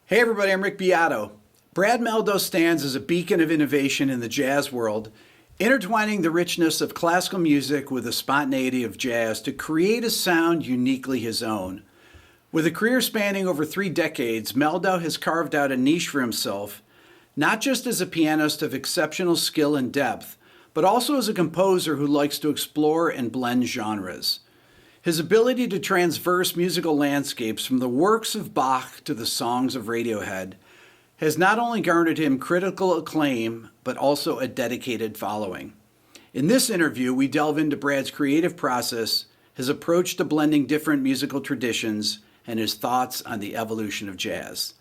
Hey everybody, I'm Rick Beato. Brad Mehldau stands as a beacon of innovation in the jazz world, intertwining the richness of classical music with the spontaneity of jazz to create a sound uniquely his own. With a career spanning over 3 decades, Mehldau has carved out a niche for himself, not just as a pianist of exceptional skill and depth, but also as a composer who likes to explore and blend genres. His ability to transverse musical landscapes from the works of Bach to the songs of Radiohead has not only garnered him critical acclaim, but also a dedicated following. In this interview, we delve into Brad's creative process, his approach to blending different musical traditions, and his thoughts on the evolution of jazz.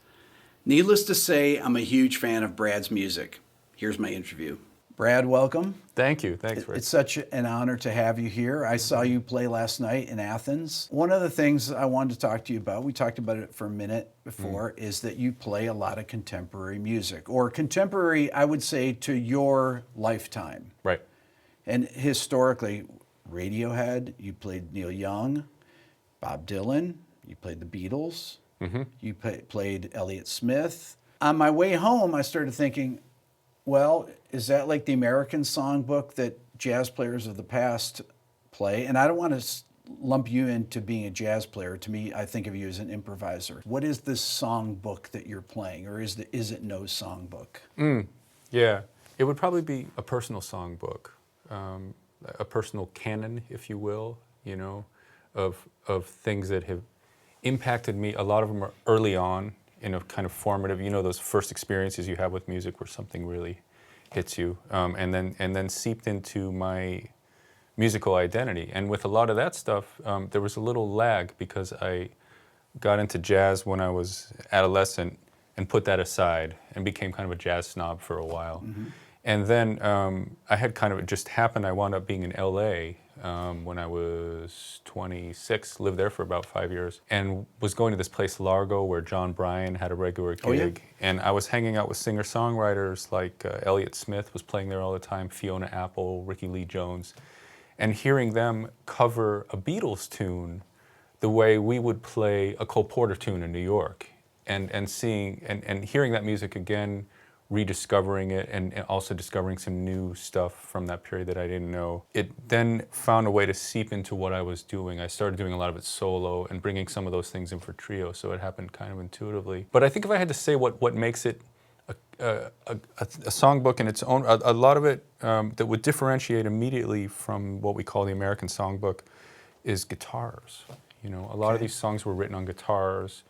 Needless to say, I'm a huge fan of Brad's music. Here's my interview. Brad, welcome. Thank you. Thanks, Rick. It's such an honor to have you here. I saw you play last night in Athens. One of the things I wanted to talk to you about, we talked about it for a minute before, is that you play a lot of contemporary music, or contemporary, I would say, to your lifetime. Right. And historically, Radiohead, you played Neil Young, Bob Dylan, you played the Beatles, you played Elliott Smith. On my way home, I started thinking, well, is that like the American songbook that jazz players of the past play? And I don't want to lump you into being a jazz player. To me, I think of you as an improviser. What is this songbook that you're playing, or is it no songbook? Yeah, it would probably be a personal songbook, a personal canon, if you will, of things that have impacted me. A lot of them are early on, in a kind of formative, those first experiences you have with music where something really hits you, and then seeped into my musical identity. And with a lot of that stuff, there was a little lag because I got into jazz when I was adolescent and put that aside and became kind of a jazz snob for a while. And then I had kind of, it just happened, I wound up being in LA when I was 26, lived there for about 5 years, and was going to this place, Largo, where John Bryan had a regular gig. Oh, yeah? And I was hanging out with singer-songwriters like Elliott Smith was playing there all the time, Fiona Apple, Ricky Lee Jones, and hearing them cover a Beatles tune the way we would play a Cole Porter tune in New York, and seeing and hearing that music again, rediscovering it, and also discovering some new stuff from that period that I didn't know. It then found a way to seep into what I was doing. I started doing a lot of it solo and bringing some of those things in for trio, so it happened kind of intuitively. But I think if I had to say what makes it a songbook in its own, a lot of it that would differentiate immediately from what we call the American songbook is guitars. A lot of these songs were written on guitars,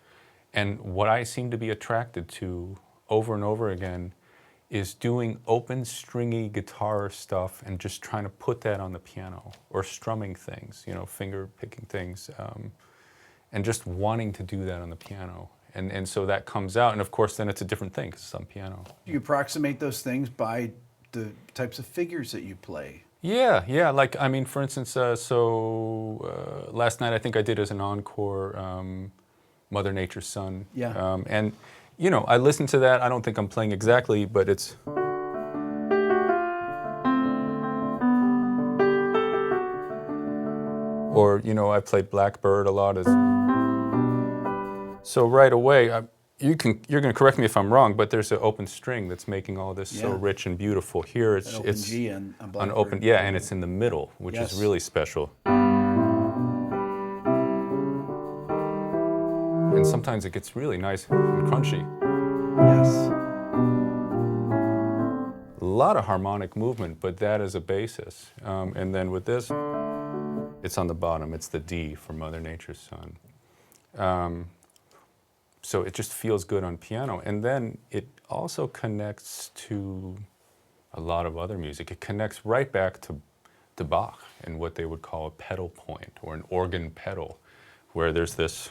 and what I seem to be attracted to over and over again is doing open stringy guitar stuff and just trying to put that on the piano, or strumming things, finger picking things, and just wanting to do that on the piano. And so that comes out, and of course then it's a different thing because it's on piano. You approximate those things by the types of figures that you play. Yeah, like, for instance, last night I think I did as an encore Mother Nature's Son. Yeah. And I listen to that. I don't think I'm playing exactly, but it's... Or, I played Blackbird a lot. So right away, you're going to correct me if I'm wrong, but there's an open string that's making all this so rich and beautiful. Here it's open G on an open, and it's in the middle, which is really special. And sometimes it gets really nice and crunchy. Yes. A lot of harmonic movement, but that is a basis. And then with this, it's on the bottom. It's the D for Mother Nature's Son. So it just feels good on piano. And then it also connects to a lot of other music. It connects right back to Bach and what they would call a pedal point, or an organ pedal, where there's this...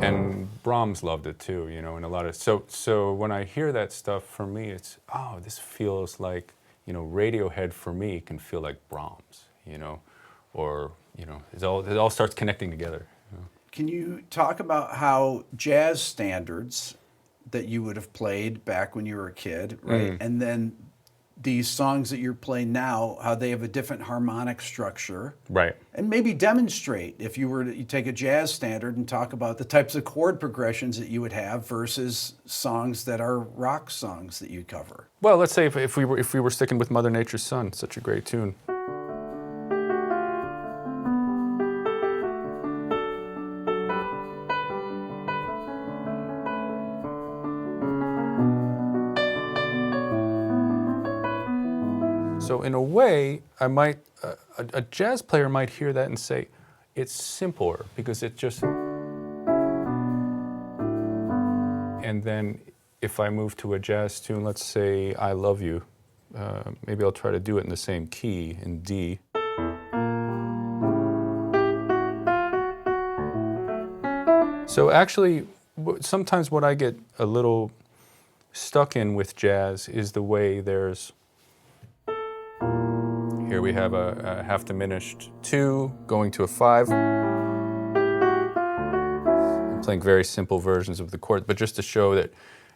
And Brahms loved it too, and a lot of... So when I hear that stuff, for me, it's, this feels like, Radiohead for me can feel like Brahms, or, it all starts connecting together. Can you talk about how jazz standards that you would have played back when you were a kid, right? And then these songs that you're playing now, how they have a different harmonic structure. Right. And maybe demonstrate, if you were to you take a jazz standard and talk about the types of chord progressions that you would have versus songs that are rock songs that you cover. Well, let's say if we were sticking with Mother Nature's Son, such a great tune. So in a way, I might a jazz player might hear that and say, it's simpler because it just. And then if I move to a jazz tune, let's say I Love You, maybe I'll try to do it in the same key, in D. So actually, sometimes what I get a little stuck in with jazz is the way there's. Here we have a half diminished 2 going to a 5. I'm playing very simple versions of the chord, but just to show that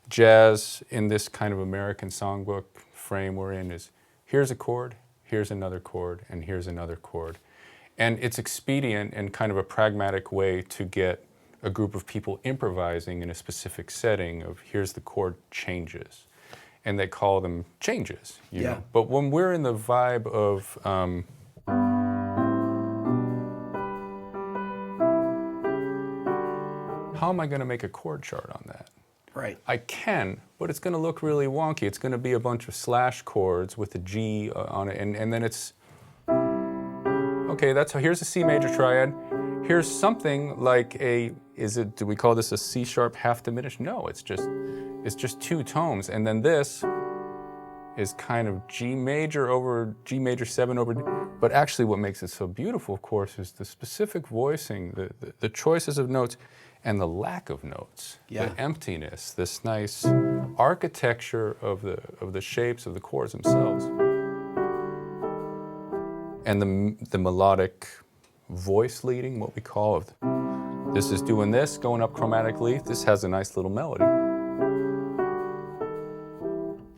jazz in this kind of American songbook frame we're in is here's a chord, here's another chord, and here's another chord. And it's expedient and kind of a pragmatic way to get a group of people improvising in a specific setting of here's the chord changes. And they call them changes, you know. But when we're in the vibe of how am I going to make a chord chart on that? Right. I can, but it's going to look really wonky. It's going to be a bunch of slash chords with a G on it, and then it's okay. Here's a C major triad. Here's something like do we call this a C sharp half diminished? No, it's just 2 tones, and then this is kind of G major over G major 7 over. But actually, what makes it so beautiful, of course, is the specific voicing, the choices of notes, and the lack of notes, the emptiness, this nice architecture of the shapes of the chords themselves, and the melodic voice leading, what we call of. This is doing this, going up chromatically. This has a nice little melody.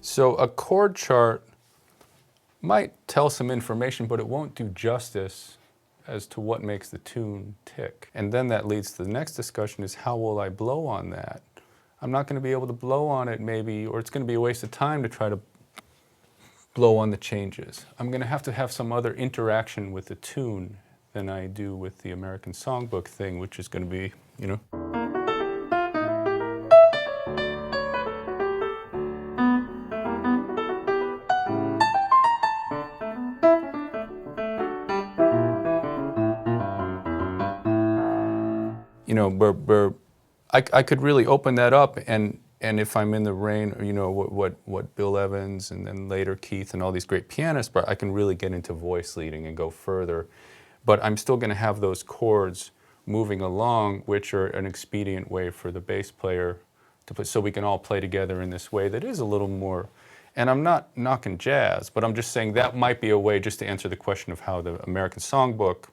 So a chord chart might tell some information, but it won't do justice as to what makes the tune tick. And then that leads to the next discussion is how will I blow on that? I'm not going to be able to blow on it maybe, or it's going to be a waste of time to try to blow on the changes. I'm going to have some other interaction with the tune than I do with the American songbook thing, which is going to be, you know. You know, I could really open that up, and if I'm in the vein, you know, what Bill Evans and then later Keith and all these great pianists, but I can really get into voice leading and go further. But I'm still going to have those chords moving along, which are an expedient way for the bass player to put, so we can all play together in this way that is a little more. And I'm not knocking jazz, but I'm just saying that might be a way just to answer the question of how the American songbook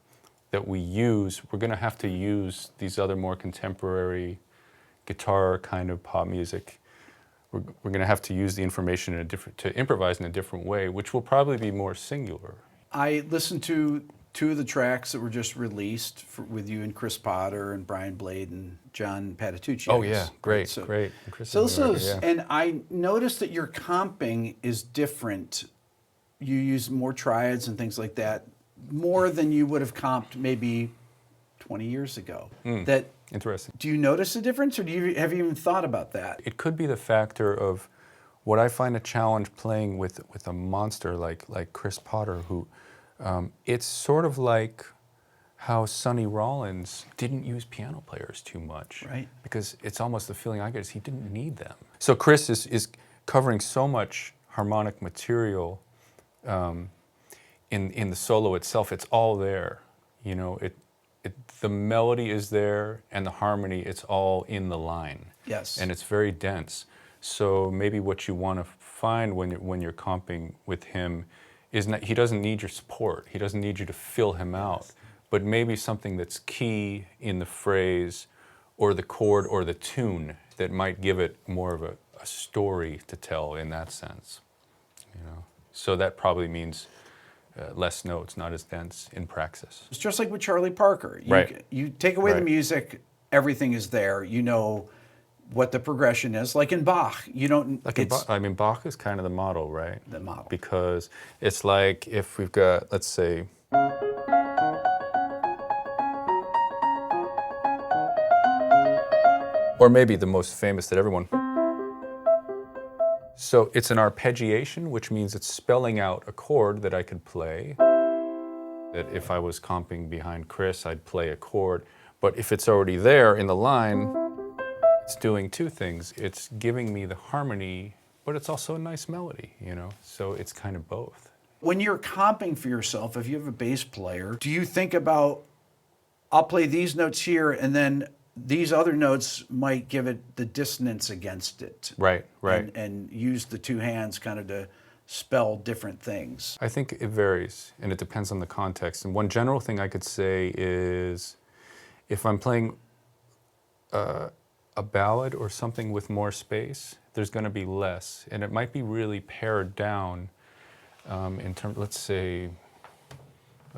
that we use, we're going to have to use these other more contemporary guitar kind of pop music. We're going to have to use the information to improvise in a different way, which will probably be more singular. I listened to 2 of the tracks that were just released with you and Chris Potter and Brian Blade and John Patitucci. Oh yeah, great. And I noticed that your comping is different. You use more triads and things like that, more than you would have comped maybe 20 years ago. Interesting. Do you notice a difference, or have you even thought about that? It could be the factor of what I find a challenge playing with a monster like Chris Potter, who it's sort of like how Sonny Rollins didn't use piano players too much, right? Because it's almost the feeling I get is he didn't need them. So Chris is covering so much harmonic material in the solo itself. It's all there, you know. The melody is there, and the harmony, it's all in the line. Yes. And it's very dense. So maybe what you want to find when you're comping with him is not, he doesn't need your support. He doesn't need you to fill him out. But maybe something that's key in the phrase or the chord or the tune that might give it more of a story to tell in that sense, you know. So that probably means less notes, not as dense in praxis. It's just like with Charlie Parker. Right. You take away the Right. music, everything is there. You know what the progression is. Like in Bach, you don't. Like in it's Bach, I mean, Bach is kind of the model, right? the model. Because it's like if we've got, let's say, or maybe the most famous that everyone. So it's an arpeggiation, which means it's spelling out a chord that I could play. That if I was comping behind Chris, I'd play a chord. But if it's already there in the line, it's doing two things. It's giving me the harmony, but it's also a nice melody, you know? So it's kind of both. When you're comping for yourself, if you have a bass player, do you think about, I'll play these notes here, and then these other notes might give it the dissonance against it? Right, right. And use the two hands kind of to spell different things. I think it varies, and it depends on the context. And one general thing I could say is if I'm playing a ballad or something with more space, there's going to be less. And it might be really pared down in terms, let's say,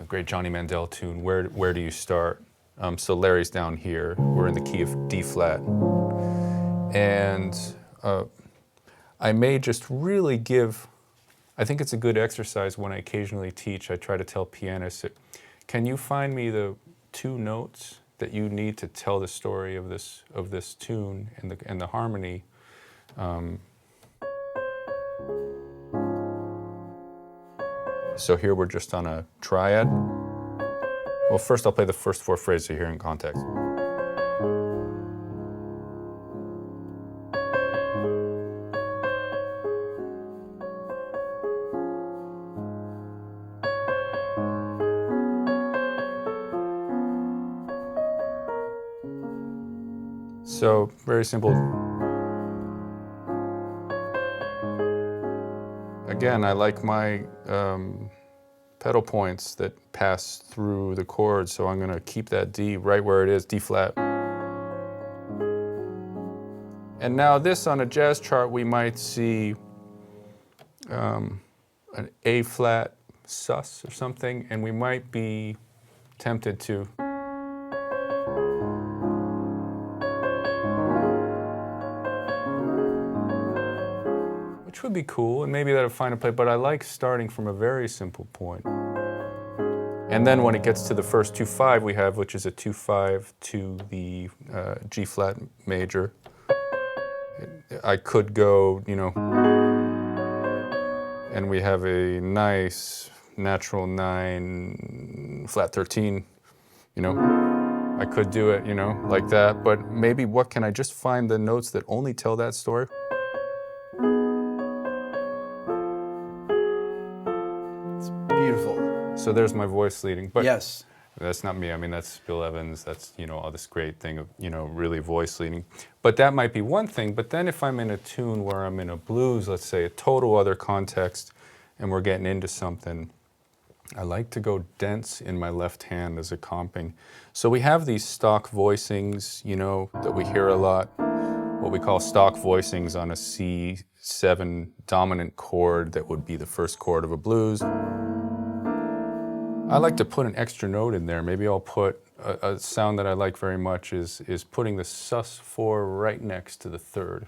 a great Johnny Mandel tune, Where Do You Start? So Larry's down here, we're in the key of D flat. And I may just really give, I think it's a good exercise when I occasionally teach, I try to tell pianists, can you find me the two notes that you need to tell the story of this tune and the harmony? So here we're just on a triad. Well, first I'll play the first four phrases here in context. So, very simple. Again, I like my pedal points that pass through the chords, so I'm going to keep that D right where it is, D flat. And now this on a jazz chart, we might see an A flat sus or something, and we might be tempted to would be cool, and maybe that'll find a play, but I like starting from a very simple point. And then when it gets to the first 2-5 we have, which is a 2-5 to the G flat major, I could go, you know, and we have a nice natural 9 flat 13, you know. I could do it, you know, like that, but maybe what can I just find the notes that only tell that story? Beautiful. So there's my voice leading, but yes, that's not me. I mean, that's Bill Evans. That's, you know, all this great thing of, you know, really voice leading. But that might be one thing. But then if I'm in a tune where I'm in a blues, let's say, a total other context, and we're getting into something, I like to go dense in my left hand as a comping. So we have these stock voicings, you know, that we hear a lot, what we call stock voicings on a C7 dominant chord that would be the first chord of a blues. I like to put an extra note in there. Maybe I'll put a sound that I like very much is putting the sus4 right next to the third.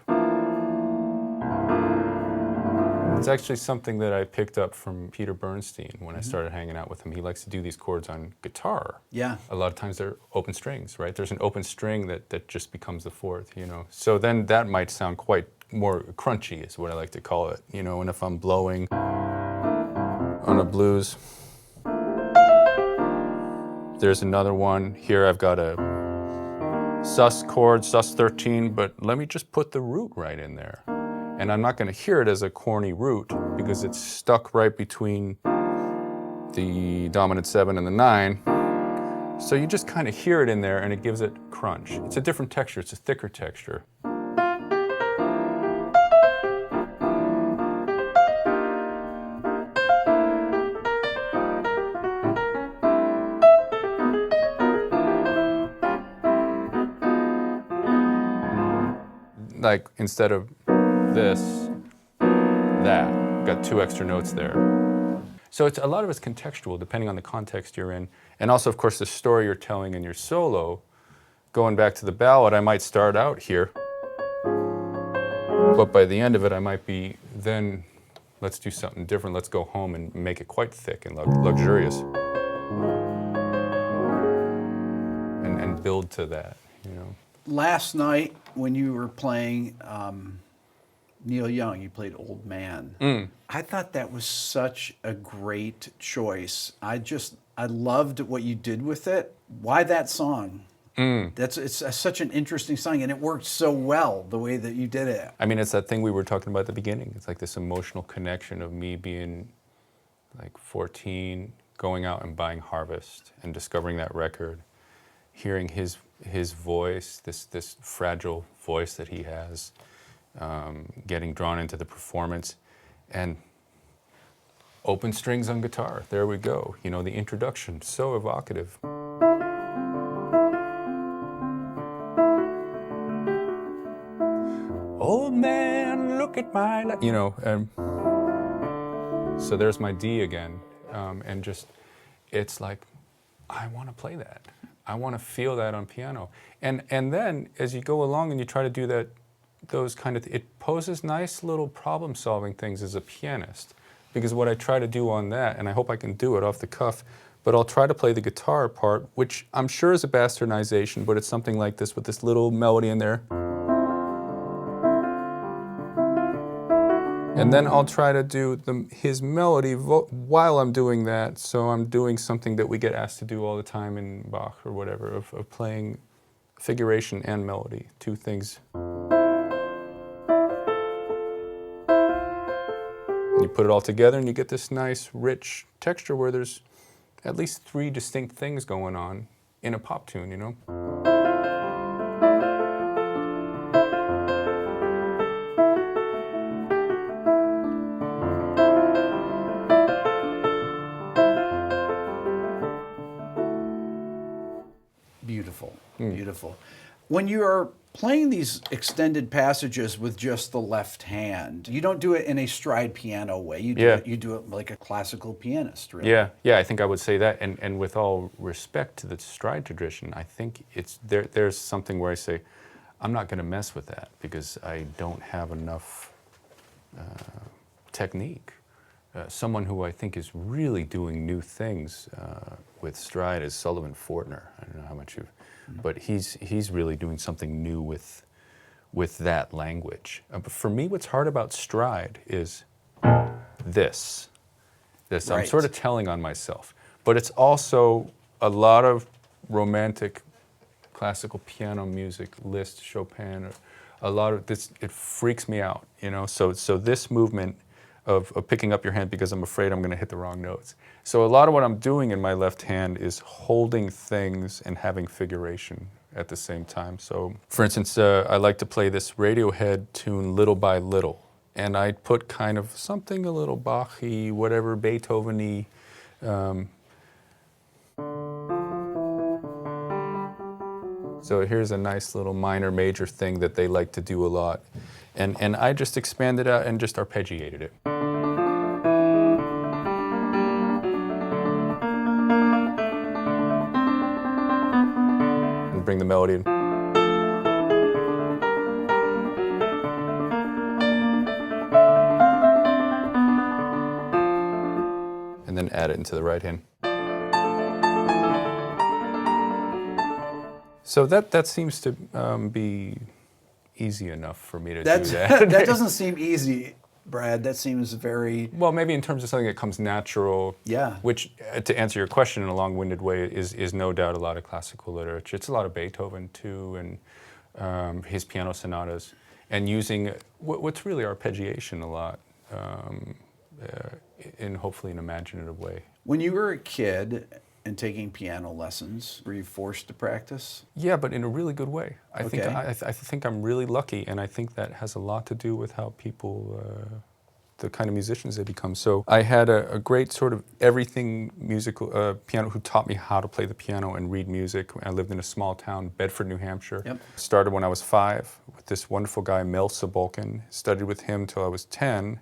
It's actually something that I picked up from Peter Bernstein when I started hanging out with him. He likes to do these chords on guitar. Yeah. A lot of times they're open strings, right? There's an open string that just becomes the fourth, you know. So then that might sound quite more crunchy is what I like to call it, you know. And if I'm blowing on a blues, there's another one. Here I've got a sus chord, sus 13, but let me just put the root right in there. And I'm not going to hear it as a corny root because it's stuck right between the dominant 7 and the 9. So you just kind of hear it in there and it gives it crunch. It's a different texture, it's a thicker texture. Like instead of this, that. got 2 extra notes there. So a lot of it's contextual, depending on the context you're in. And also, of course, the story you're telling in your solo. Going back to the ballad, I might start out here, but by the end of it, I might be, then let's do something different. Let's go home and make it quite thick and luxurious. And build to that, you know. Last night, when you were playing Neil Young, you played Old Man. I thought that was such a great choice. I loved what you did with it. Why that song? It's such an interesting song, and it worked so well the way that you did it. I mean, it's that thing we were talking about at the beginning. It's like this emotional connection of me being like 14, going out and buying Harvest and discovering that record, hearing his voice, this fragile voice that he has, getting drawn into the performance, and open strings on guitar. There we go. You know, the introduction, so evocative. Old man, look at my life. You know, so there's my D again, and just, it's like, I want to play that. I want to feel that on piano. And then, as you go along and you try to do that, those kind of, it poses nice little problem-solving things as a pianist. Because what I try to do on that, and I hope I can do it off the cuff, but I'll try to play the guitar part, which I'm sure is a bastardization, but it's something like this with this little melody in there. And then I'll try to do his melody while I'm doing that, so I'm doing something that we get asked to do all the time in Bach or whatever, of playing figuration and melody, 2 things. You put it all together and you get this nice, rich texture where there's at least 3 distinct things going on in a pop tune, you know? Beautiful, beautiful. When you are playing these extended passages with just the left hand, you don't do it in a stride piano way. You do it like a classical pianist, really. Yeah, I think I would say that. And with all respect to the stride tradition, I think it's there's something where I say, I'm not going to mess with that because I don't have enough technique. Someone who I think is really doing new things with stride is Sullivan Fortner. I don't know how much you've, but he's really doing something new with that language. But for me, what's hard about stride is this. Right. I'm sort of telling on myself, but it's also a lot of romantic classical piano music, Liszt, Chopin, a lot of this. It freaks me out, you know. So this movement of picking up your hand because I'm afraid I'm going to hit the wrong notes. So a lot of what I'm doing in my left hand is holding things and having figuration at the same time. So, for instance, I like to play this Radiohead tune, Little by Little, and I put kind of something a little Bach-y, whatever, Beethoven-y. So here's a nice little minor major thing that they like to do a lot. And I just expanded out and just arpeggiated it. And bring the melody in. And then add it into the right hand. So that seems to be easy enough for me to do that. That doesn't seem easy, Brad. That seems very... Well, maybe in terms of something that comes natural. Yeah. Which, to answer your question in a long-winded way, is no doubt a lot of classical literature. It's a lot of Beethoven, too, and his piano sonatas. And using what's really arpeggiation a lot, in hopefully an imaginative way. When you were a kid and taking piano lessons, were you forced to practice? Yeah, but in a really good way. I think I'm really lucky, and I think that has a lot to do with how people, the kind of musicians they become. So I had a great sort of everything musical piano who taught me how to play the piano and read music. I lived in a small town, Bedford, New Hampshire. Yep. Started when I was 5 with this wonderful guy, Mel Sabolkin. Studied with him till I was 10.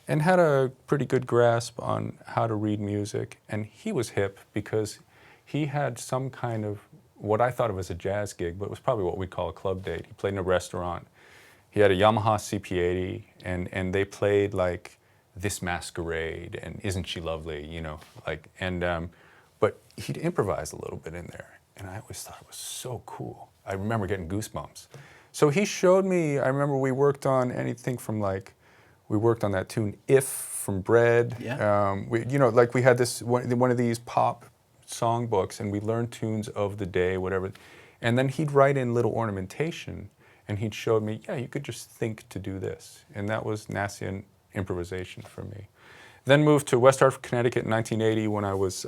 and had a pretty good grasp on how to read music. And he was hip because he had some kind of what I thought of as a jazz gig, but it was probably what we'd call a club date. He played in a restaurant. He had a Yamaha CP80, and they played like This Masquerade and Isn't She Lovely, you know, like, and but he'd improvise a little bit in there, and I always thought it was so cool. I remember getting goosebumps. So he showed me. I remember we worked on anything from like, we worked on that tune "If" from Bread. Yeah. You know, like we had this one of these pop songbooks, and we learned tunes of the day, whatever, and then he'd write in little ornamentation. And he'd showed me, yeah, you could just think to do this. And that was Nassian improvisation for me. Then moved to West Hartford, Connecticut in 1980 when I was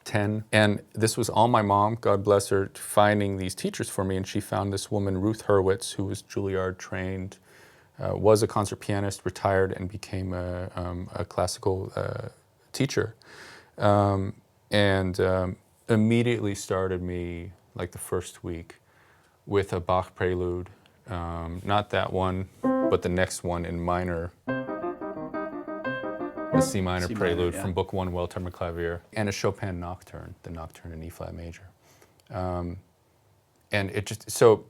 10. And this was all my mom, God bless her, finding these teachers for me. And she found this woman, Ruth Hurwitz, who was Juilliard trained, was a concert pianist, retired, and became a classical teacher. And immediately started me, like the first week, with a Bach prelude, not that one, but the next one in minor, the C minor prelude from Book 1, Well-Timed Clavier, and a Chopin nocturne, the nocturne in E-flat major. And it just, so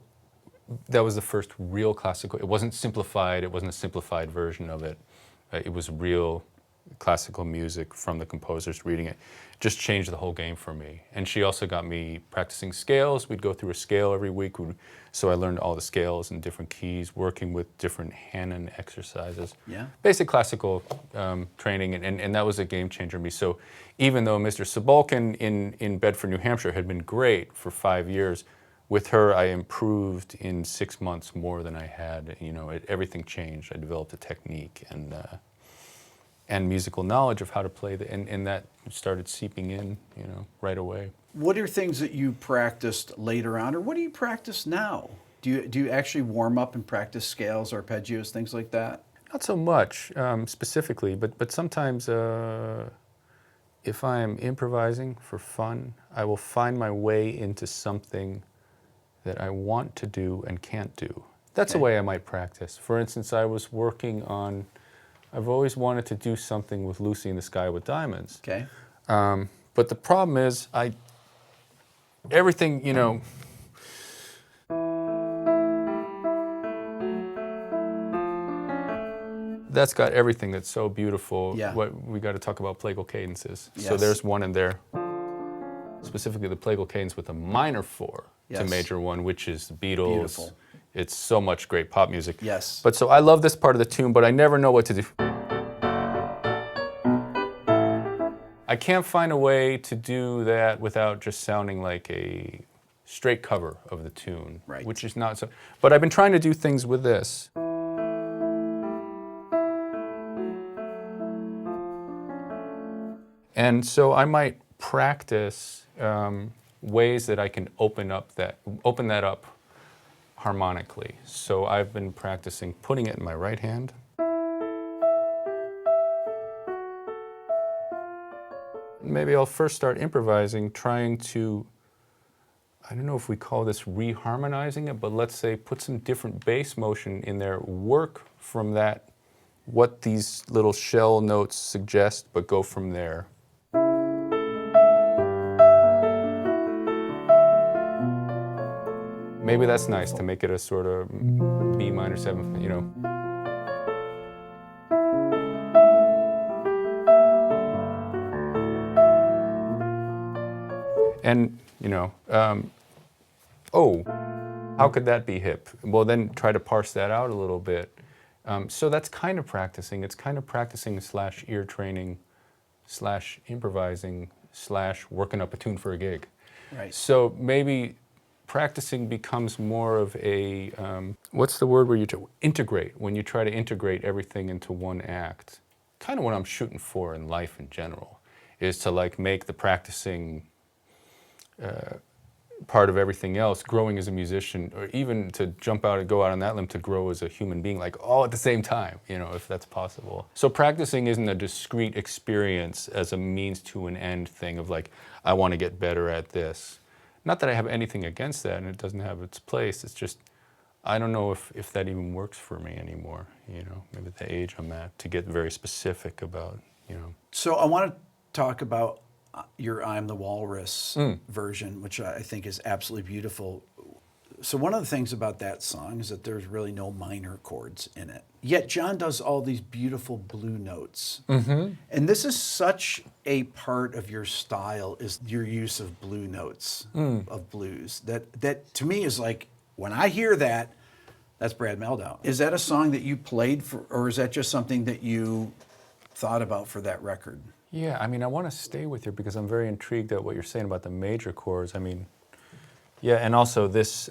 that was the first real classical. It wasn't simplified, it wasn't a simplified version of it. It was real classical music from the composers reading it. Just changed the whole game for me. And she also got me practicing scales. We'd go through a scale every week. So I learned all the scales and different keys, working with different Hanon exercises. Yeah. Basic classical training, and that was a game changer for me. So even though Mr. Sabalkin in Bedford, New Hampshire had been great for 5 years, with her I improved in 6 months more than I had. You know, everything changed. I developed a technique and musical knowledge of how to play, and that started seeping in, you know, right away. What are things that you practiced later on, or what do you practice now? Do you actually warm up and practice scales, arpeggios, things like that? Not so much specifically, but sometimes if I'm improvising for fun, I will find my way into something that I want to do and can't do. That's a way I might practice. For instance, I was working on, I've always wanted to do something with Lucy in the Sky with Diamonds. Okay. But the problem is, everything, you know, that's got everything that's so beautiful. Yeah. What we got to talk about plagal cadences. Yes. So there's one in there, specifically the plagal cadence with a minor 4 to Yes. major 1, which is the Beatles. Beautiful. It's so much great pop music. Yes. But so I love this part of the tune, but I never know what to do. I can't find a way to do that without just sounding like a straight cover of the tune, Right. which is not so. But I've been trying to do things with this. And so I might practice ways that I can open that up harmonically. So I've been practicing putting it in my right hand. Maybe I'll first start improvising, trying to, I don't know if we call this reharmonizing it, but let's say put some different bass motion in there, work from that, what these little shell notes suggest, but go from there. Maybe that's nice to make it a sort of B minor 7, you know. And, you know, how could that be hip? Well, then try to parse that out a little bit. So that's kind of practicing. It's kind of practicing / ear training / improvising / working up a tune for a gig. Right. So maybe practicing becomes more of a, what's the word where you integrate, when you try to integrate everything into one act. Kind of what I'm shooting for in life in general, is to like make the practicing part of everything else, growing as a musician, or even to jump out and go out on that limb to grow as a human being, like all at the same time, you know, if that's possible. So practicing isn't a discrete experience as a means to an end thing of like, I want to get better at this. Not that I have anything against that and it doesn't have its place, it's just I don't know if that even works for me anymore, you know, maybe at the age I'm at, to get very specific about, you know. So I want to talk about your I'm the Walrus version, which I think is absolutely beautiful. So one of the things about that song is that there's really no minor chords in it. Yet John does all these beautiful blue notes. And this is such a part of your style, is your use of blue notes, of blues. That to me is like, when I hear that, that's Brad Mehldau. Is that a song that you played for, or is that just something that you thought about for that record? Yeah, I mean, I want to stay with you because I'm very intrigued at what you're saying about the major chords. I mean, yeah, and also this,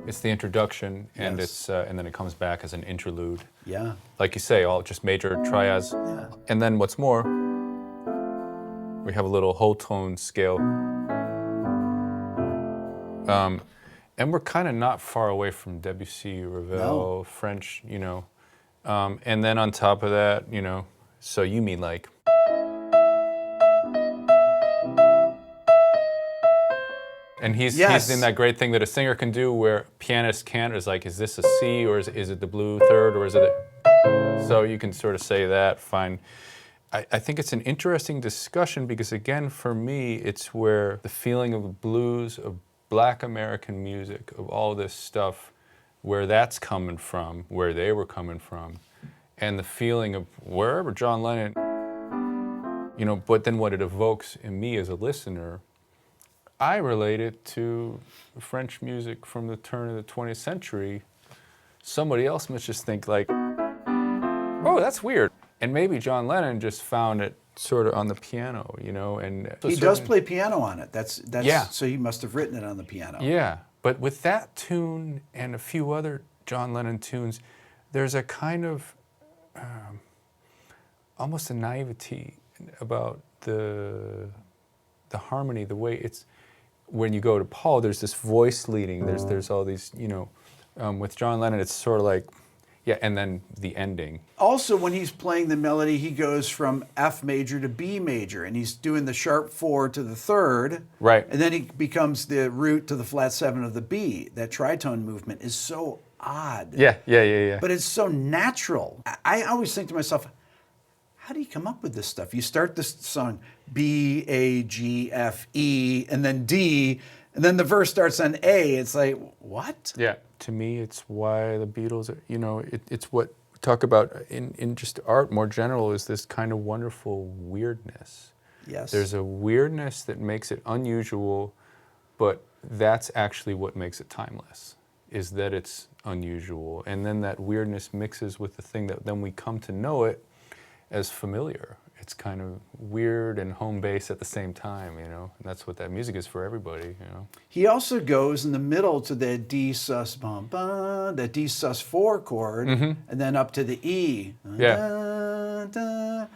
it's the introduction, and Yes. it's and then it comes back as an interlude. Yeah. Like you say, all just major triads. Yeah. And then what's more, we have a little whole tone scale. And we're kind of not far away from Debussy, Ravel, French, you know. And then on top of that, you know, so you mean like. And he's in that great thing that a singer can do where pianist can't, is like, is this a C or is it the blue third or is it so you can sort of say that, fine. I think it's an interesting discussion because, again, for me, it's where the feeling of the blues, of Black American music, of all this stuff, where that's coming from, where they were coming from, and the feeling of wherever John Lennon, you know, but then what it evokes in me as a listener, I relate it to French music from the turn of the 20th century. Somebody else must just think like, oh, that's weird. And maybe John Lennon just found it sort of on the piano, you know, and He does play piano on it. That's yeah. So he must have written it on the piano. Yeah, but with that tune and a few other John Lennon tunes, there's a kind of almost a naivety about the harmony, the way it's. When you go to Paul, there's this voice leading. There's all these, you know. With John Lennon, it's sort of like. Yeah, and then the ending. Also, when he's playing the melody, he goes from F major to B major, and he's doing the sharp 4 to the 3rd. Right. And then he becomes the root to the flat 7 of the B. That tritone movement is so odd. Yeah. But it's so natural. I always think to myself, how do you come up with this stuff? You start this song B, A, G, F, E, and then D, and then the verse starts on A. It's like, what? Yeah. To me, it's why the Beatles, you know, it's what we talk about in just art more general, is this kind of wonderful weirdness. Yes. There's a weirdness that makes it unusual, but that's actually what makes it timeless, is that it's unusual. And then that weirdness mixes with the thing that then we come to know it as familiar. It's kind of weird and home base at the same time, you know. And that's what that music is for everybody, you know. He also goes in the middle to the D sus bum bum, the D sus 4 chord, and then up to the E. Yeah. Da, da.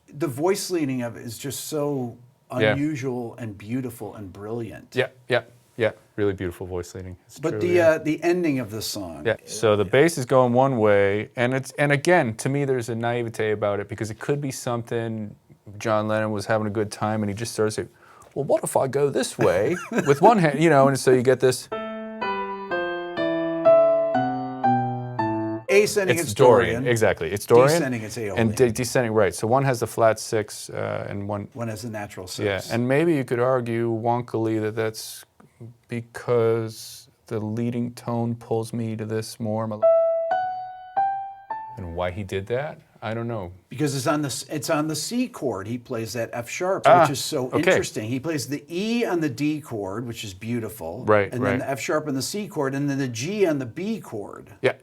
The voice leading of it is just so unusual and beautiful and brilliant. Yeah. Really beautiful voice leading. It's But true, the ending of the song. Yeah. So the bass is going one way, and again, to me, there's a naivete about it because it could be something. John Lennon was having a good time, and he just started saying, "Well, what if I go this way with one hand?" You know, and so you get this. Ascending, It's Dorian. Exactly. It's Dorian. Descending, it's Aeolian. And descending, right. So one has the flat 6, and one has the natural 6. Yeah, and maybe you could argue wonkily that that's because the leading tone pulls me to this more. And why he did that, I don't know. Because it's on the C chord. He plays that F sharp, which is so interesting. He plays the E on the D chord, which is beautiful. Right, and then the F sharp on the C chord, and then the G on the B chord. Yeah.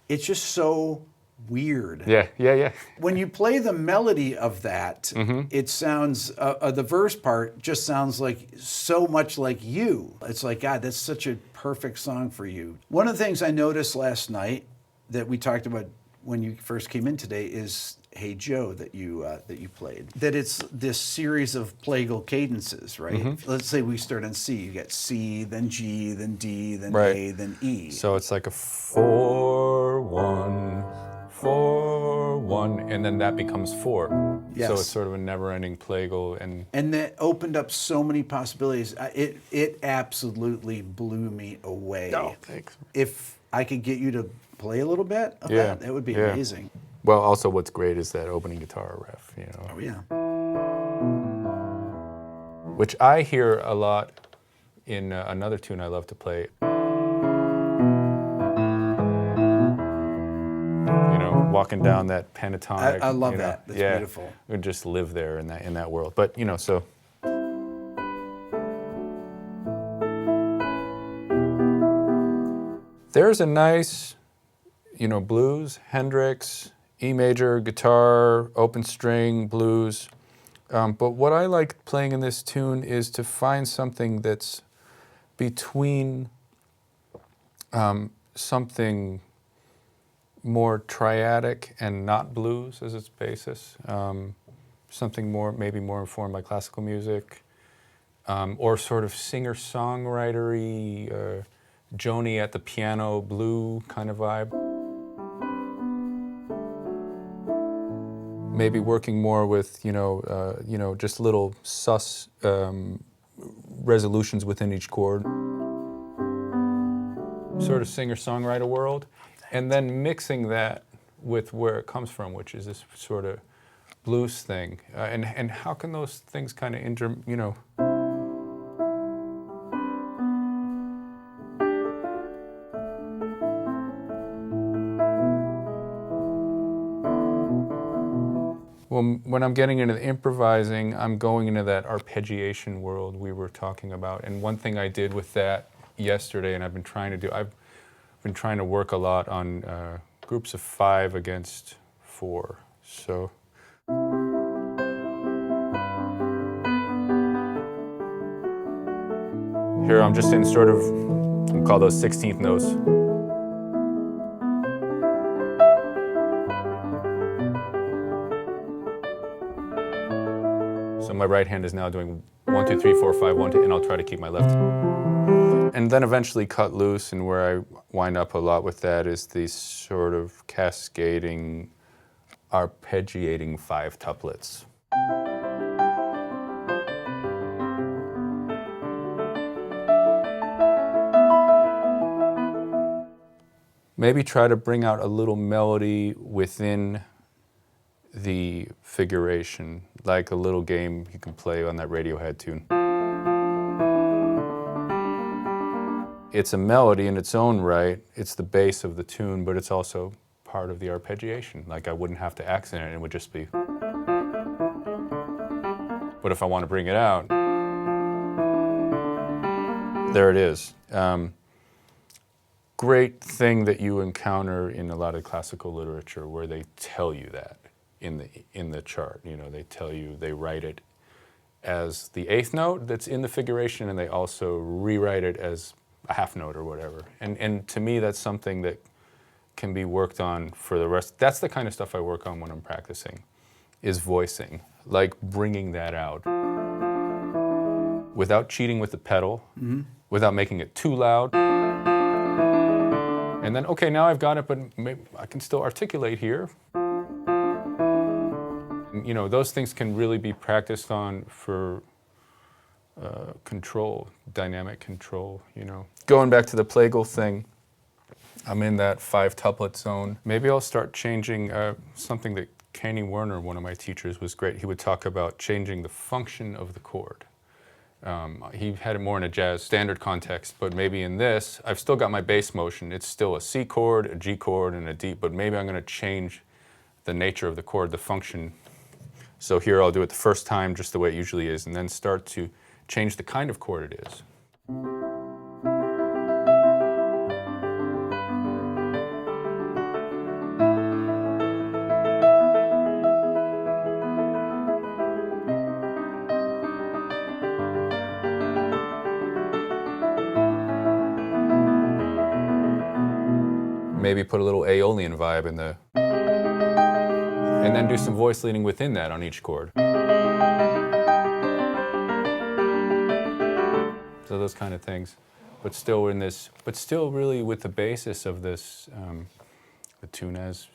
It's just so weird. Yeah. When you play the melody of that, it sounds, the verse part just sounds like so much like you. It's like, God, that's such a perfect song for you. One of the things I noticed last night that we talked about when you first came in today is Hey Joe that you played. That it's this series of plagal cadences, right? Let's say we start on C. You get C, then G, then D, then A, then E. So it's like a 4-1, 4-1, 1, and then that becomes 4. Yes. So it's sort of a never-ending plagal. And that opened up so many possibilities. It absolutely blew me away. Oh, thanks. If I could get you to play a little bit of that, it would be amazing. Well, also what's great is that opening guitar riff, you know. Oh, yeah. Which I hear a lot in another tune I love to play. You know, walking down that pentatonic. I love you know, that. That's beautiful. We just live there in that world. But, you know, so... There's a nice, you know, blues, Hendrix, E major, guitar, open string, blues. But what I like playing in this tune is to find something that's between something more triadic and not blues as its basis, something maybe more informed by classical music, or sort of singer-songwritery, Joni at the piano, blue kind of vibe. Maybe working more with, just little sus resolutions within each chord. Sort of singer-songwriter world. And then mixing that with where it comes from, which is this sort of blues thing. And how can those things kind of Well, when I'm getting into the improvising, I'm going into that arpeggiation world we were talking about. And one thing I did with that yesterday, and I've been trying to work a lot on groups of 5 against 4. So. Here I'm just in sort of, we'll call those 16th notes. So my right hand is now doing 1, 2, 3, 4, 5, 1, 2, and I'll try to keep my left. And then eventually cut loose, and where I wind up a lot with that is these sort of cascading, arpeggiating 5 tuplets. Maybe try to bring out a little melody within the figuration, like a little game you can play on that Radiohead tune. It's a melody in its own right, it's the base of the tune, but it's also part of the arpeggiation. Like I wouldn't have to accent it, it would just be. But if I want to bring it out, there it is. Great thing that you encounter in a lot of classical literature where they tell you that. In the chart, you know, they tell you, they write it as the 8th note that's in the figuration, and they also rewrite it as a half note or whatever. And to me, that's something that can be worked on for the rest. That's the kind of stuff I work on when I'm practicing, is voicing, like bringing that out without cheating with the pedal, without making it too loud. And then, okay, now I've got it, but maybe I can still articulate here. You know, those things can really be practiced on for control, dynamic control, you know. Going back to the plagal thing, I'm in that 5 tuplet zone. Maybe I'll start changing something that Kenny Werner, one of my teachers, was great. He would talk about changing the function of the chord. He had it more in a jazz standard context, but maybe in this, I've still got my bass motion. It's still a C chord, a G chord, and a D, but maybe I'm going to change the nature of the chord, the function. So here I'll do it the first time just the way it usually is, and then start to change the kind of chord it is. Maybe put a little Aeolian vibe in the... and then do some voice leading within that on each chord. So those kind of things. But still in this, but still really with the basis of this, the tune as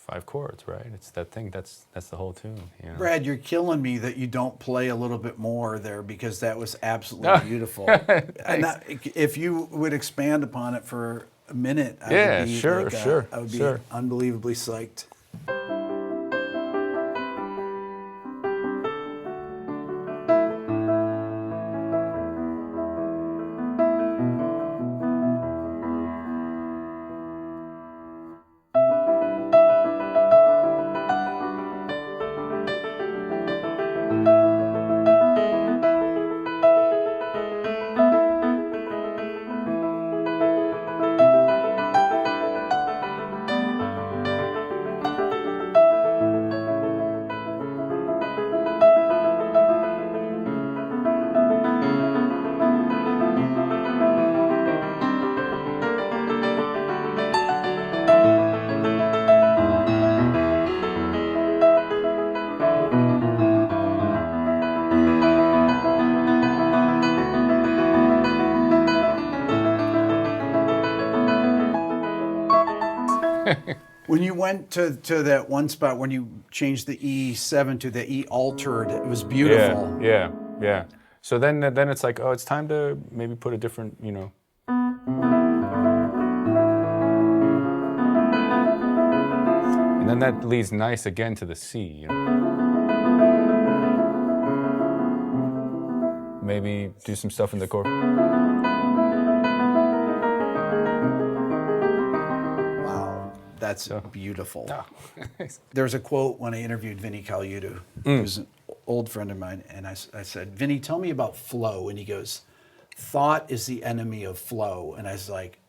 5 chords, right? It's that thing. That's the whole tune. You know? Brad, you're killing me that you don't play a little bit more there, because that was absolutely beautiful. And that, if you would expand upon it for a minute, I would be I would be unbelievably psyched. When you went to that one spot, when you changed the E7 to the E altered, it was beautiful. Yeah. So then it's like, oh, it's time to maybe put a different, you know. And then that leads nice again to the C, you know. Maybe do some stuff in the chord. That's beautiful. There's a quote when I interviewed Vinnie Colaiuta, who's an old friend of mine, and I said, Vinnie, tell me about flow. And he goes, thought is the enemy of flow. And I was like,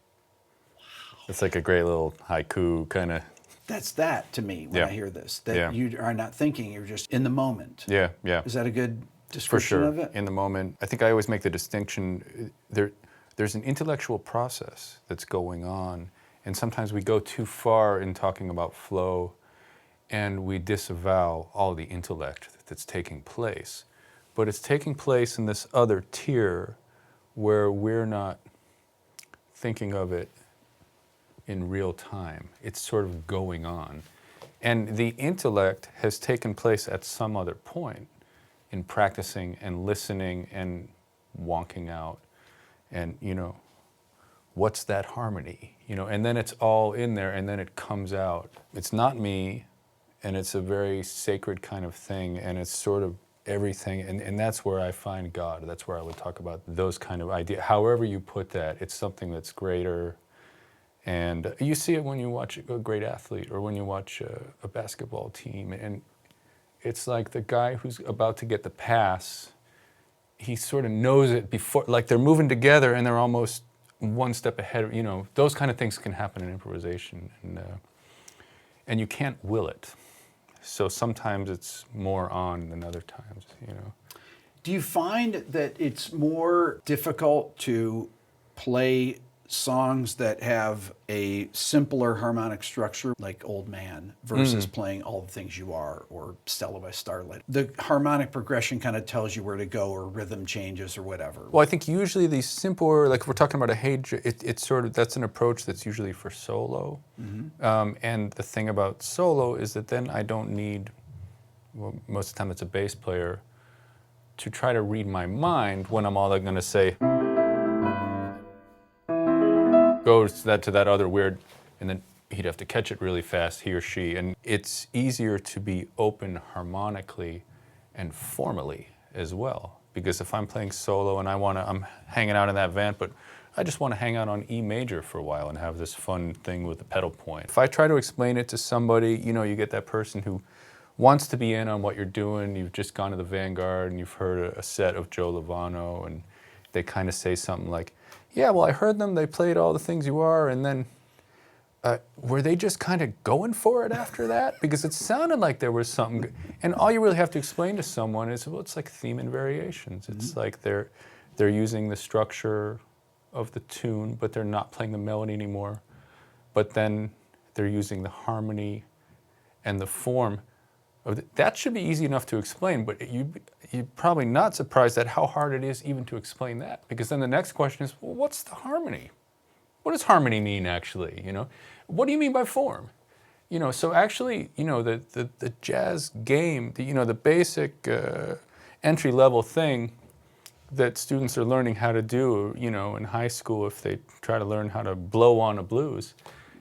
wow. It's like a great little haiku kind of. That's that to me when I hear this, that you are not thinking, you're just in the moment. Yeah. Is that a good description of it? In the moment. I think I always make the distinction, there's an intellectual process that's going on. And sometimes we go too far in talking about flow, and we disavow all the intellect that's taking place. But it's taking place in this other tier where we're not thinking of it in real time. It's sort of going on. And the intellect has taken place at some other point in practicing and listening and wonking out and, you know, what's that harmony, you know, and then it's all in there and then it comes out. It's not me, and it's a very sacred kind of thing, and it's sort of everything, and that's where I find God. That's where I would talk about those kind of ideas. However you put that, it's something that's greater, and you see it when you watch a great athlete or when you watch a basketball team, and it's like the guy who's about to get the pass, he sort of knows it before, like they're moving together and they're almost one step ahead, you know, those kind of things can happen in improvisation, and you can't will it. So sometimes it's more on than other times, you know. Do you find that it's more difficult to play songs that have a simpler harmonic structure, like Old Man, versus playing All the Things You Are or Stella by Starlight? The harmonic progression kind of tells you where to go, or rhythm changes or whatever. Well, I think usually these simpler, like if we're talking about a Hey Joe, it's sort of, that's an approach that's usually for solo. And the thing about solo is that then I don't need, well, most of the time it's a bass player, to try to read my mind when I'm all going to say, goes to that other weird, and then he'd have to catch it really fast, he or she. And it's easier to be open harmonically and formally as well. Because if I'm playing solo and I'm hanging out in that vent, but I just want to hang out on E major for a while and have this fun thing with the pedal point. If I try to explain it to somebody, you know, you get that person who wants to be in on what you're doing. You've just gone to the Vanguard and you've heard a set of Joe Lovano, and they kind of say something like, yeah, well, I heard them, they played All the Things You Are, and then were they just kind of going for it after that? Because it sounded like there was something, and all you really have to explain to someone is, well, it's like theme and variations. It's like they're using the structure of the tune, but they're not playing the melody anymore. But then they're using the harmony and the form. That should be easy enough to explain, but you're probably not surprised at how hard it is even to explain that. Because then the next question is, well, what's the harmony? What does harmony mean, actually? You know, what do you mean by form? So actually, the jazz game, the basic entry-level thing that students are learning how to do, in high school if they try to learn how to blow on a blues,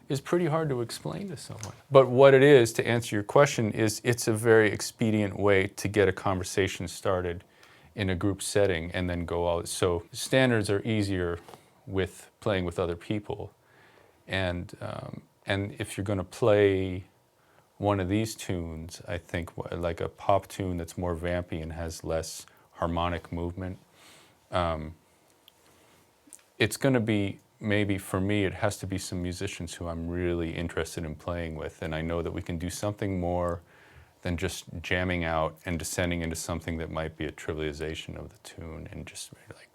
is pretty hard to explain to someone. But what it is, to answer your question, is it's a very expedient way to get a conversation started in a group setting and then go out. So standards are easier with playing with other people. And if you're going to play one of these tunes, I think like a pop tune that's more vampy and has less harmonic movement, it's going to be, maybe for me, it has to be some musicians who I'm really interested in playing with. And I know that we can do something more than just jamming out and descending into something that might be a trivialization of the tune and just like,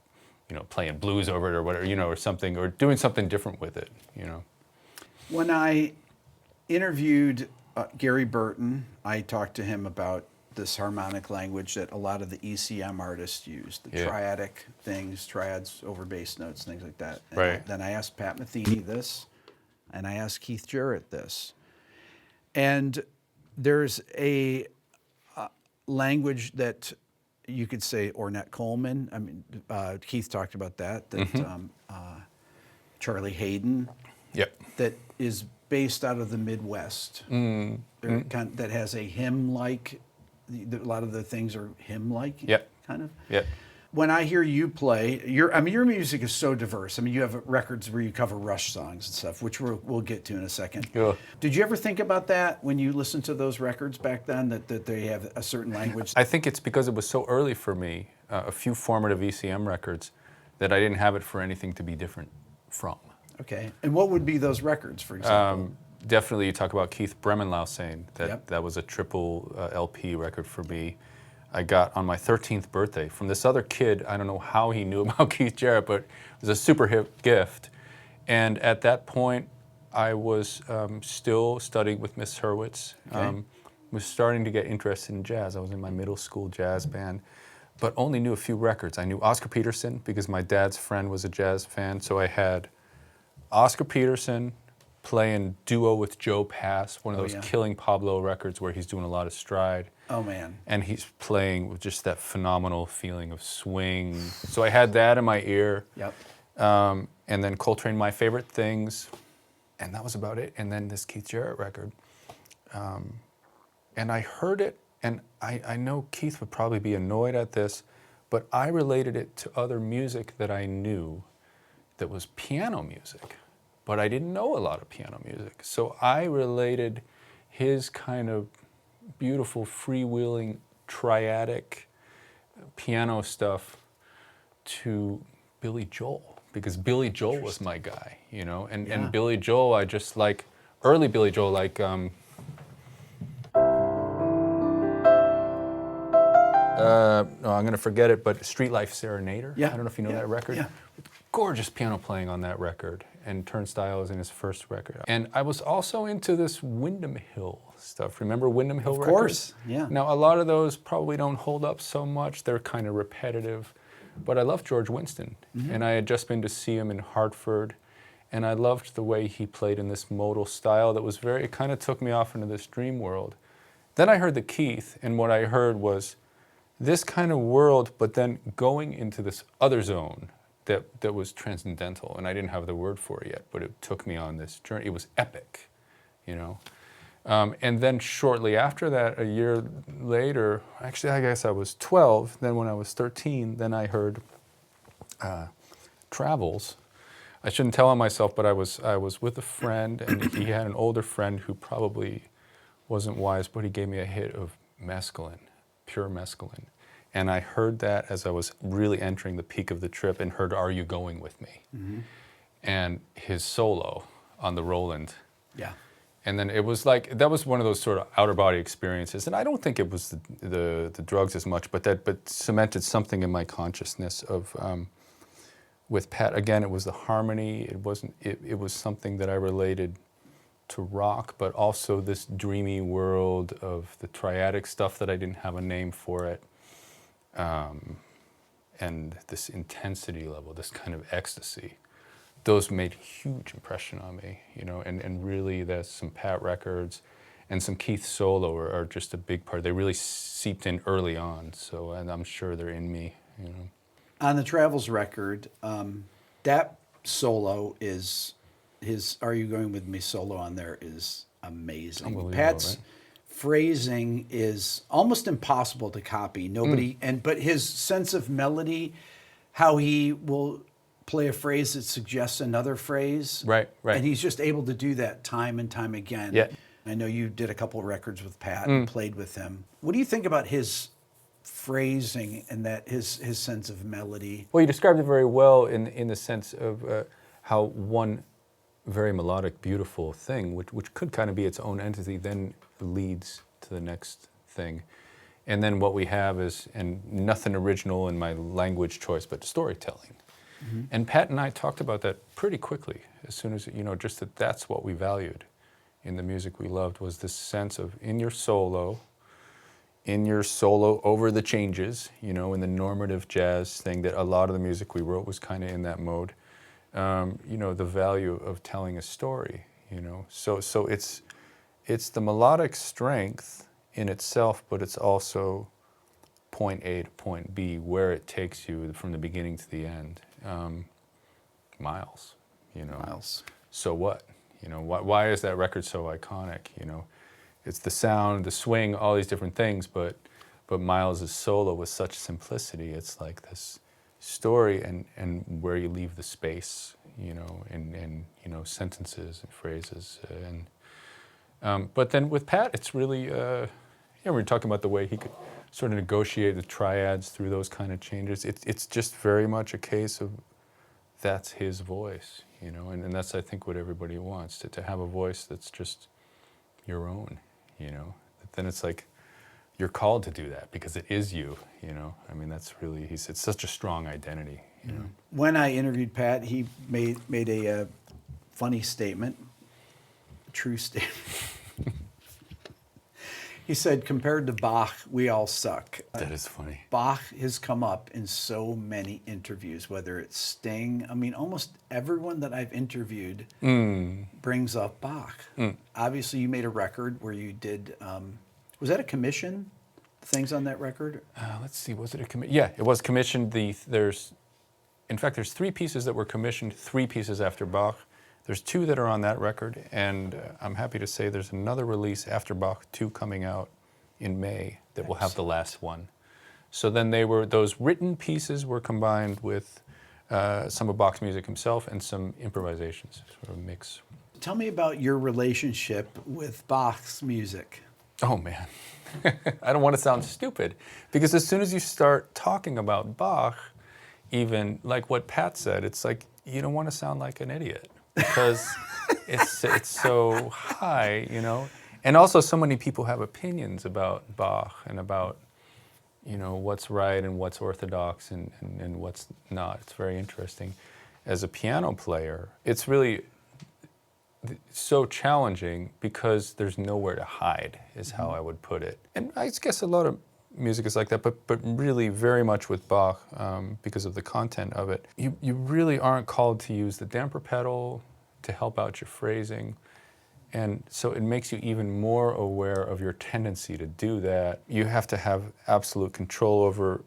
playing blues over it or whatever, or something, or doing something different with it, When I interviewed Gary Burton, I talked to him about this harmonic language that a lot of the ECM artists use, the triadic things, triads over bass notes, things like that. And Right. then I asked Pat Metheny this, and I asked Keith Jarrett this. And there's a language that you could say Ornette Coleman. I mean, Keith talked about that. Charlie Hayden. Yep. That is based out of the Midwest. That has a hymn-like. A lot of the things are hymn-like. Yep. Kind of. Yep. When I hear you play, your music is so diverse. I mean, you have records where you cover Rush songs and stuff, which we'll get to in a second. Yeah. Did you ever think about that when you listened to those records back then, that they have a certain language? I think it's because it was so early for me, a few formative ECM records, that I didn't have it for anything to be different from. Okay. And what would be those records, for example? Definitely, you talk about Keith Bremenlausane. Yep. That was a triple LP record for me. I got on my 13th birthday from this other kid. I don't know how he knew about Keith Jarrett, but it was a super hip gift. And at that point, I was still studying with Miss Hurwitz. Okay. Was starting to get interested in jazz. I was in my middle school jazz band, but only knew a few records. I knew Oscar Peterson because my dad's friend was a jazz fan, so I had Oscar Peterson playing duo with Joe Pass, one of those Killing Pablo records where he's doing a lot of stride. Oh, man. And he's playing with just that phenomenal feeling of swing. So I had that in my ear. Yep. And then Coltrane, My Favorite Things. And that was about it. And then this Keith Jarrett record. And I heard it, and I know Keith would probably be annoyed at this, but I related it to other music that I knew that was piano music. But I didn't know a lot of piano music. So I related his kind of beautiful, freewheeling, triadic piano stuff to Billy Joel, because Billy Joel was my guy, and Billy Joel, I just like, early Billy Joel, like, no, I'm going to forget it, but Street Life Serenader. Yeah. I don't know if you know that record. Yeah. Gorgeous piano playing on that record, and Turnstile is in his first record. And I was also into this Windham Hill stuff. Remember Windham Hill records? Of course, yeah. Now, a lot of those probably don't hold up so much. They're kind of repetitive. But I love George Winston, and I had just been to see him in Hartford, and I loved the way he played in this modal style that was it kind of took me off into this dream world. Then I heard the Keith, and what I heard was this kind of world, but then going into this other zone that was transcendental, and I didn't have the word for it yet, but it took me on this journey. It was epic, And then shortly after that, a year later, actually I guess I was 12, then when I was 13, then I heard Travels. I shouldn't tell on myself, but I was with a friend, and he had an older friend who probably wasn't wise, but he gave me a hit of mescaline, pure mescaline. And I heard that as I was really entering the peak of the trip, and heard Are You Going With Me? And his solo on the Roland. Yeah. And then it was like, that was one of those sort of outer body experiences. And I don't think it was the drugs as much, but cemented something in my consciousness of, with Pat, again, it was the harmony. It was something that I related to rock, but also this dreamy world of the triadic stuff that I didn't have a name for it. And this intensity level, this kind of ecstasy those made huge impression on me, and really there's some Pat records and some Keith solo are just a big part. They really seeped in early on, so, and I'm sure they're in me. On the Travels record, that solo is his "Are You Going With Me" solo on there is amazing. Unbelievable, Pat's right? phrasing is almost impossible to copy. Nobody, but his sense of melody, how he will play a phrase that suggests another phrase, Right. and he's just able to do that time and time again. Yeah. I know you did a couple of records with Pat and played with him. What do you think about his phrasing and that his sense of melody? Well, you described it very well in the sense of how one very melodic, beautiful thing, which could kind of be its own entity, then leads to the next thing. And then what we have is, and nothing original in my language choice, but storytelling. Mm-hmm. And Pat and I talked about that pretty quickly, as soon as, just that's what we valued in the music we loved, was this sense of in your solo over the changes, in the normative jazz thing, that a lot of the music we wrote was kind of in that mode. The value of telling a story, So it's the melodic strength in itself, but it's also point A to point B, where it takes you from the beginning to the end. Miles. So what? Why is that record so iconic? It's the sound, the swing, all these different things, but Miles' solo with such simplicity. It's like this story and where you leave the space, and sentences and phrases. But then with Pat, it's really, we're talking about the way he could sort of negotiate the triads through those kind of changes. It's just very much a case of that's his voice, and that's, I think, what everybody wants, to have a voice that's just your own, Then it's like you're called to do that because it is you, I mean, that's really, it's such a strong identity, When I interviewed Pat, he made a funny statement, a true statement. He said, compared to Bach, we all suck. That is funny. Bach has come up in so many interviews, whether it's Sting. I mean, almost everyone that I've interviewed brings up Bach. Obviously, you made a record where you did, was that a commission? Things on that record? Let's see, was it a commission? Yeah, it was commissioned. There's 3 pieces that were commissioned, 3 pieces after Bach. There's 2 that are on that record, and I'm happy to say there's another release after Bach 2 coming out in May that will have the last one. So then those written pieces were combined with some of Bach's music himself and some improvisations, sort of a mix. Tell me about your relationship with Bach's music. Oh, man. I don't want to sound stupid, because as soon as you start talking about Bach, even like what Pat said, it's like you don't want to sound like an idiot. Because it's so high, And also so many people have opinions about Bach and about, what's right and what's orthodox and what's not. It's very interesting. As a piano player, it's really so challenging because there's nowhere to hide, is how I would put it. And I guess a lot of music is like that, but really very much with Bach, because of the content of it. You really aren't called to use the damper pedal to help out your phrasing. And so it makes you even more aware of your tendency to do that. You have to have absolute control over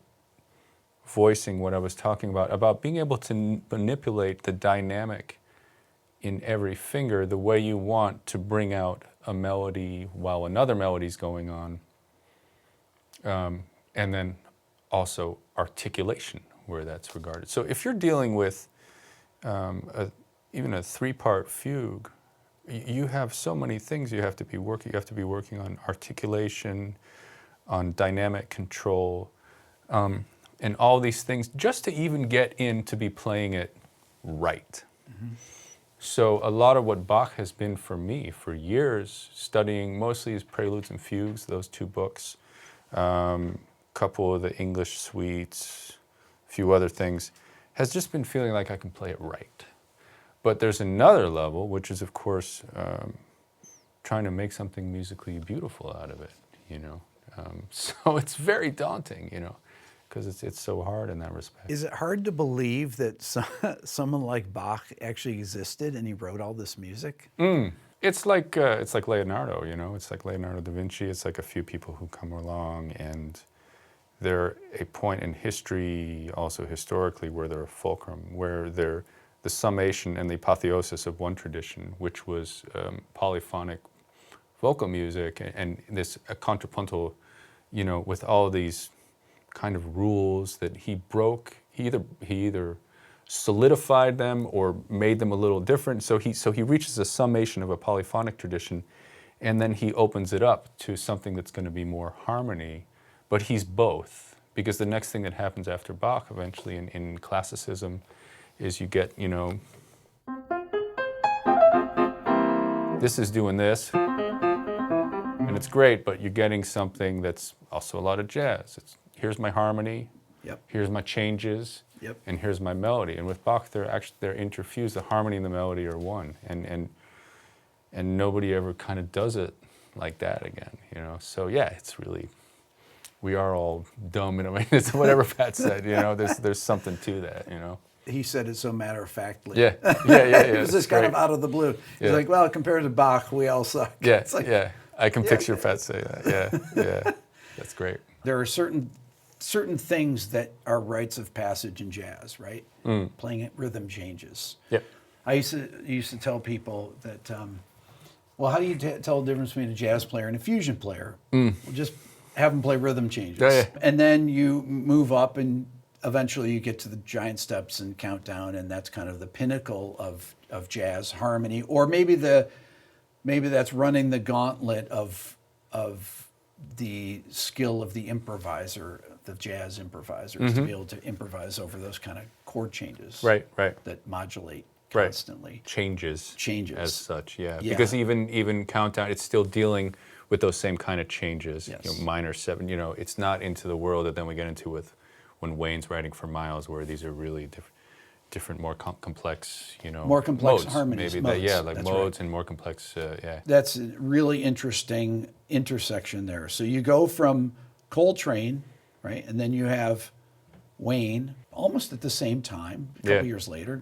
voicing what I was talking about being able to manipulate the dynamic in every finger the way you want to bring out a melody while another melody's going on. And then also articulation, where that's regarded. So if you're dealing with even a 3-part fugue, you have so many things you have to be working. You have to be working on articulation, on dynamic control, and all these things just to even get in to be playing it right. Mm-hmm. So a lot of what Bach has been for me for years, studying mostly his Preludes and Fugues, those 2 books, couple of the English suites, a few other things, has just been feeling like I can play it right. But there's another level, which is, of course, trying to make something musically beautiful out of it, So it's very daunting, because it's so hard in that respect. Is it hard to believe that someone like Bach actually existed and he wrote all this music? It's like Leonardo, you know. It's like Leonardo da Vinci. It's like a few people who come along, and they're a point in history, also historically, where they're a fulcrum, where they're the summation and the apotheosis of one tradition, which was polyphonic vocal music, and this contrapuntal, you know, with all these kind of rules that he broke. He either solidified them or made them a little different. So he reaches a summation of a polyphonic tradition, and then he opens it up to something that's going to be more harmony. But he's both, because the next thing that happens after Bach eventually in classicism is you get, you know, this is doing this, and it's great, but you're getting something that's also a lot of jazz. It's here's my harmony, here's my changes, and here's my melody. And with Bach, they're interfused. The harmony and the melody are one, and nobody ever kind of does it like that again, you know. So yeah, it's really, we are all dumb in a way. It's whatever Pat said, you know. There's something to that, you know. He said it so matter-of-factly. Yeah. It was just kind of out of the blue. He's Yeah. like, well, compared to Bach, we all suck. Yeah, It's like, I can picture Pat saying that. Yeah. That's great. there are certain things that are rites of passage in jazz, right? Playing it, rhythm changes. Yep. I used to tell people that, well, how do you tell the difference between a jazz player and a fusion player? Well, just have them play rhythm changes. Yeah. And then you move up, and eventually you get to the giant steps and countdown, and that's kind of the pinnacle of jazz harmony. Or maybe that's running the gauntlet of the skill of the improviser, the jazz improvisers, to be able to improvise over those kind of chord changes. Right. That modulate constantly. Changes as such, yeah. Yeah. Because even Countdown, it's still dealing with those same kind of changes. Yes. You know, minor seven, you know, it's not into the world that then we get into with when Wayne's writing for Miles, where these are really different, more complex, you know, More complex modes, harmonies, maybe modes. like That's modes right. and more complex, yeah. That's a really interesting intersection there. So you go from Coltrane, right, and then you have Wayne almost at the same time, a couple years later.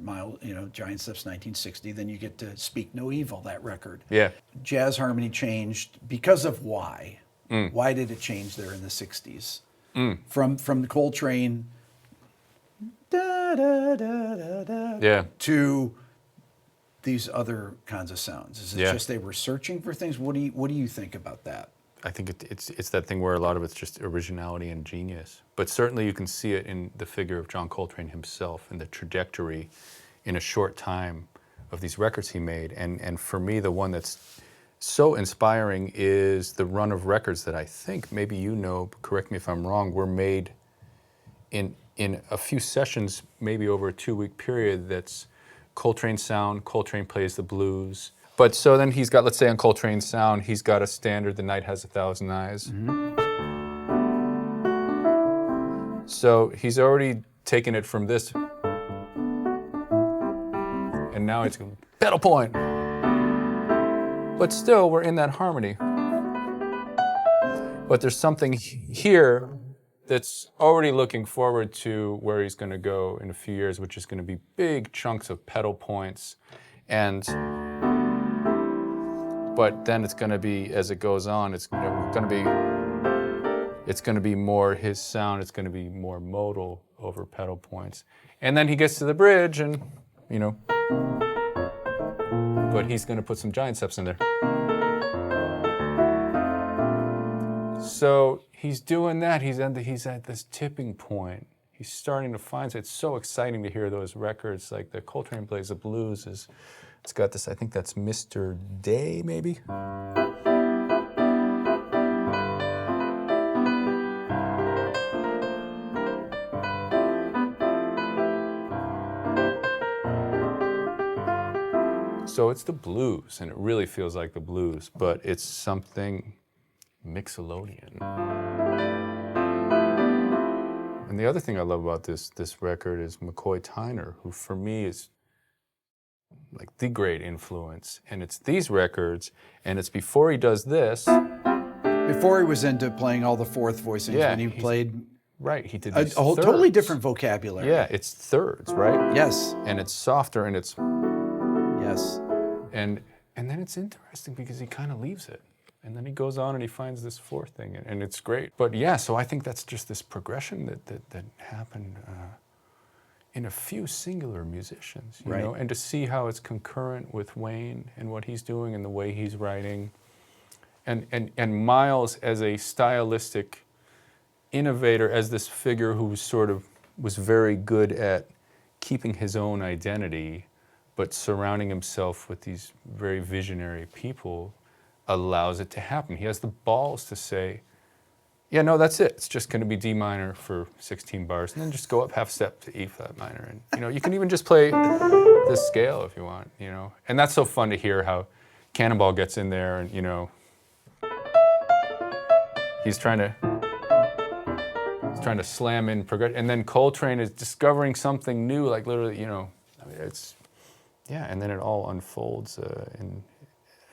Giant Steps 1960. Then you get to Speak No Evil, that record. Yeah. Jazz harmony changed because of why? Why did it change there in the 60s? From the Coltrane da, da, da, da, da, Yeah. to these other kinds of sounds? Is it Yeah. just they were searching for things? What do you think about that? I think it's that thing where a lot of it's just originality and genius. But certainly you can see it in the figure of John Coltrane himself and the trajectory in a short time of these records he made. And for me, the one that's so inspiring is the run of records that I think, maybe you know, but correct me if I'm wrong, were made in a few sessions, maybe over a 2-week period. That's Coltrane sound, Coltrane plays the blues. But so then he's got, let's say on Coltrane's sound, he's got a standard, The Night Has a Thousand Eyes. So he's already taken it from this, and now it's pedal point. But still, we're in that harmony. But there's something here that's already looking forward to where he's going to go in a few years, which is going to be big chunks of pedal points. But then it's going to be, as it goes on, it's going to be more his sound. It's going to be more modal over pedal points. And then he gets to the bridge, and but he's going to put some giant steps in there. So he's doing that. He's at this tipping point. He's starting to find it. It's so exciting to hear those records. Like the Coltrane Plays the Blues it's got this, I think that's Mr. Day, maybe? So it's the blues, and it really feels like the blues, but it's something mixolydian. And the other thing I love about this record is McCoy Tyner, who for me is like the great influence. And it's these records, and it's before he does this. Before he was into playing all the fourth voicings, when he played Right, he did A these whole totally thirds. different vocabulary. Yeah, it's thirds, right? Yes. And it's softer, and it's Yes. and then it's interesting because he kind of leaves it, and then he goes on and he finds this fourth thing, and it's great. But yeah, so I think that's just this progression that happened in a few singular musicians, you Right. know, and to see how it's concurrent with Wayne and what he's doing and the way he's writing, and Miles as a stylistic innovator, as this figure who sort of was very good at keeping his own identity, but surrounding himself with these very visionary people allows it to happen. He has the balls to say, yeah, no, that's it. It's just going to be D minor for 16 bars, and then just go up half step to E flat minor. And, you know, you can even just play this scale if you want, you know. And that's so fun to hear how Cannonball gets in there and, you know, he's trying to slam in progression, and then Coltrane is discovering something new, like literally, you know, I mean, it's, yeah, and then it all unfolds in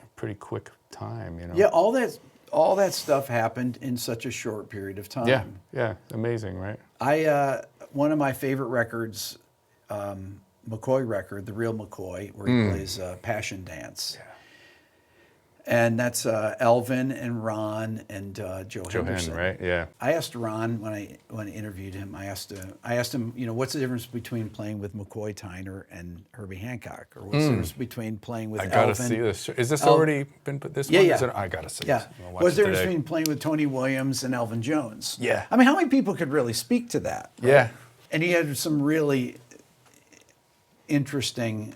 a pretty quick time, you know. Yeah, all that stuff happened in such a short period of time. Yeah, yeah, amazing, right? One of my favorite records, McCoy record, the real McCoy, where he plays Passion Dance. Yeah. And that's Elvin and Ron and Joe Joe Henderson. Henn, right? Yeah. I asked Ron when I interviewed him. I asked him, you know, what's the difference between playing with McCoy Tyner and Herbie Hancock, or what's the difference between playing with I gotta Elvin? see this. Is this already been put? This Yeah, one? yeah. Is it, I gotta see Yeah. this. I'm gonna watch What's the it difference today. between playing with Tony Williams and Elvin Jones? Yeah. I mean, how many people could really speak to that? Right? Yeah. And he had some really interesting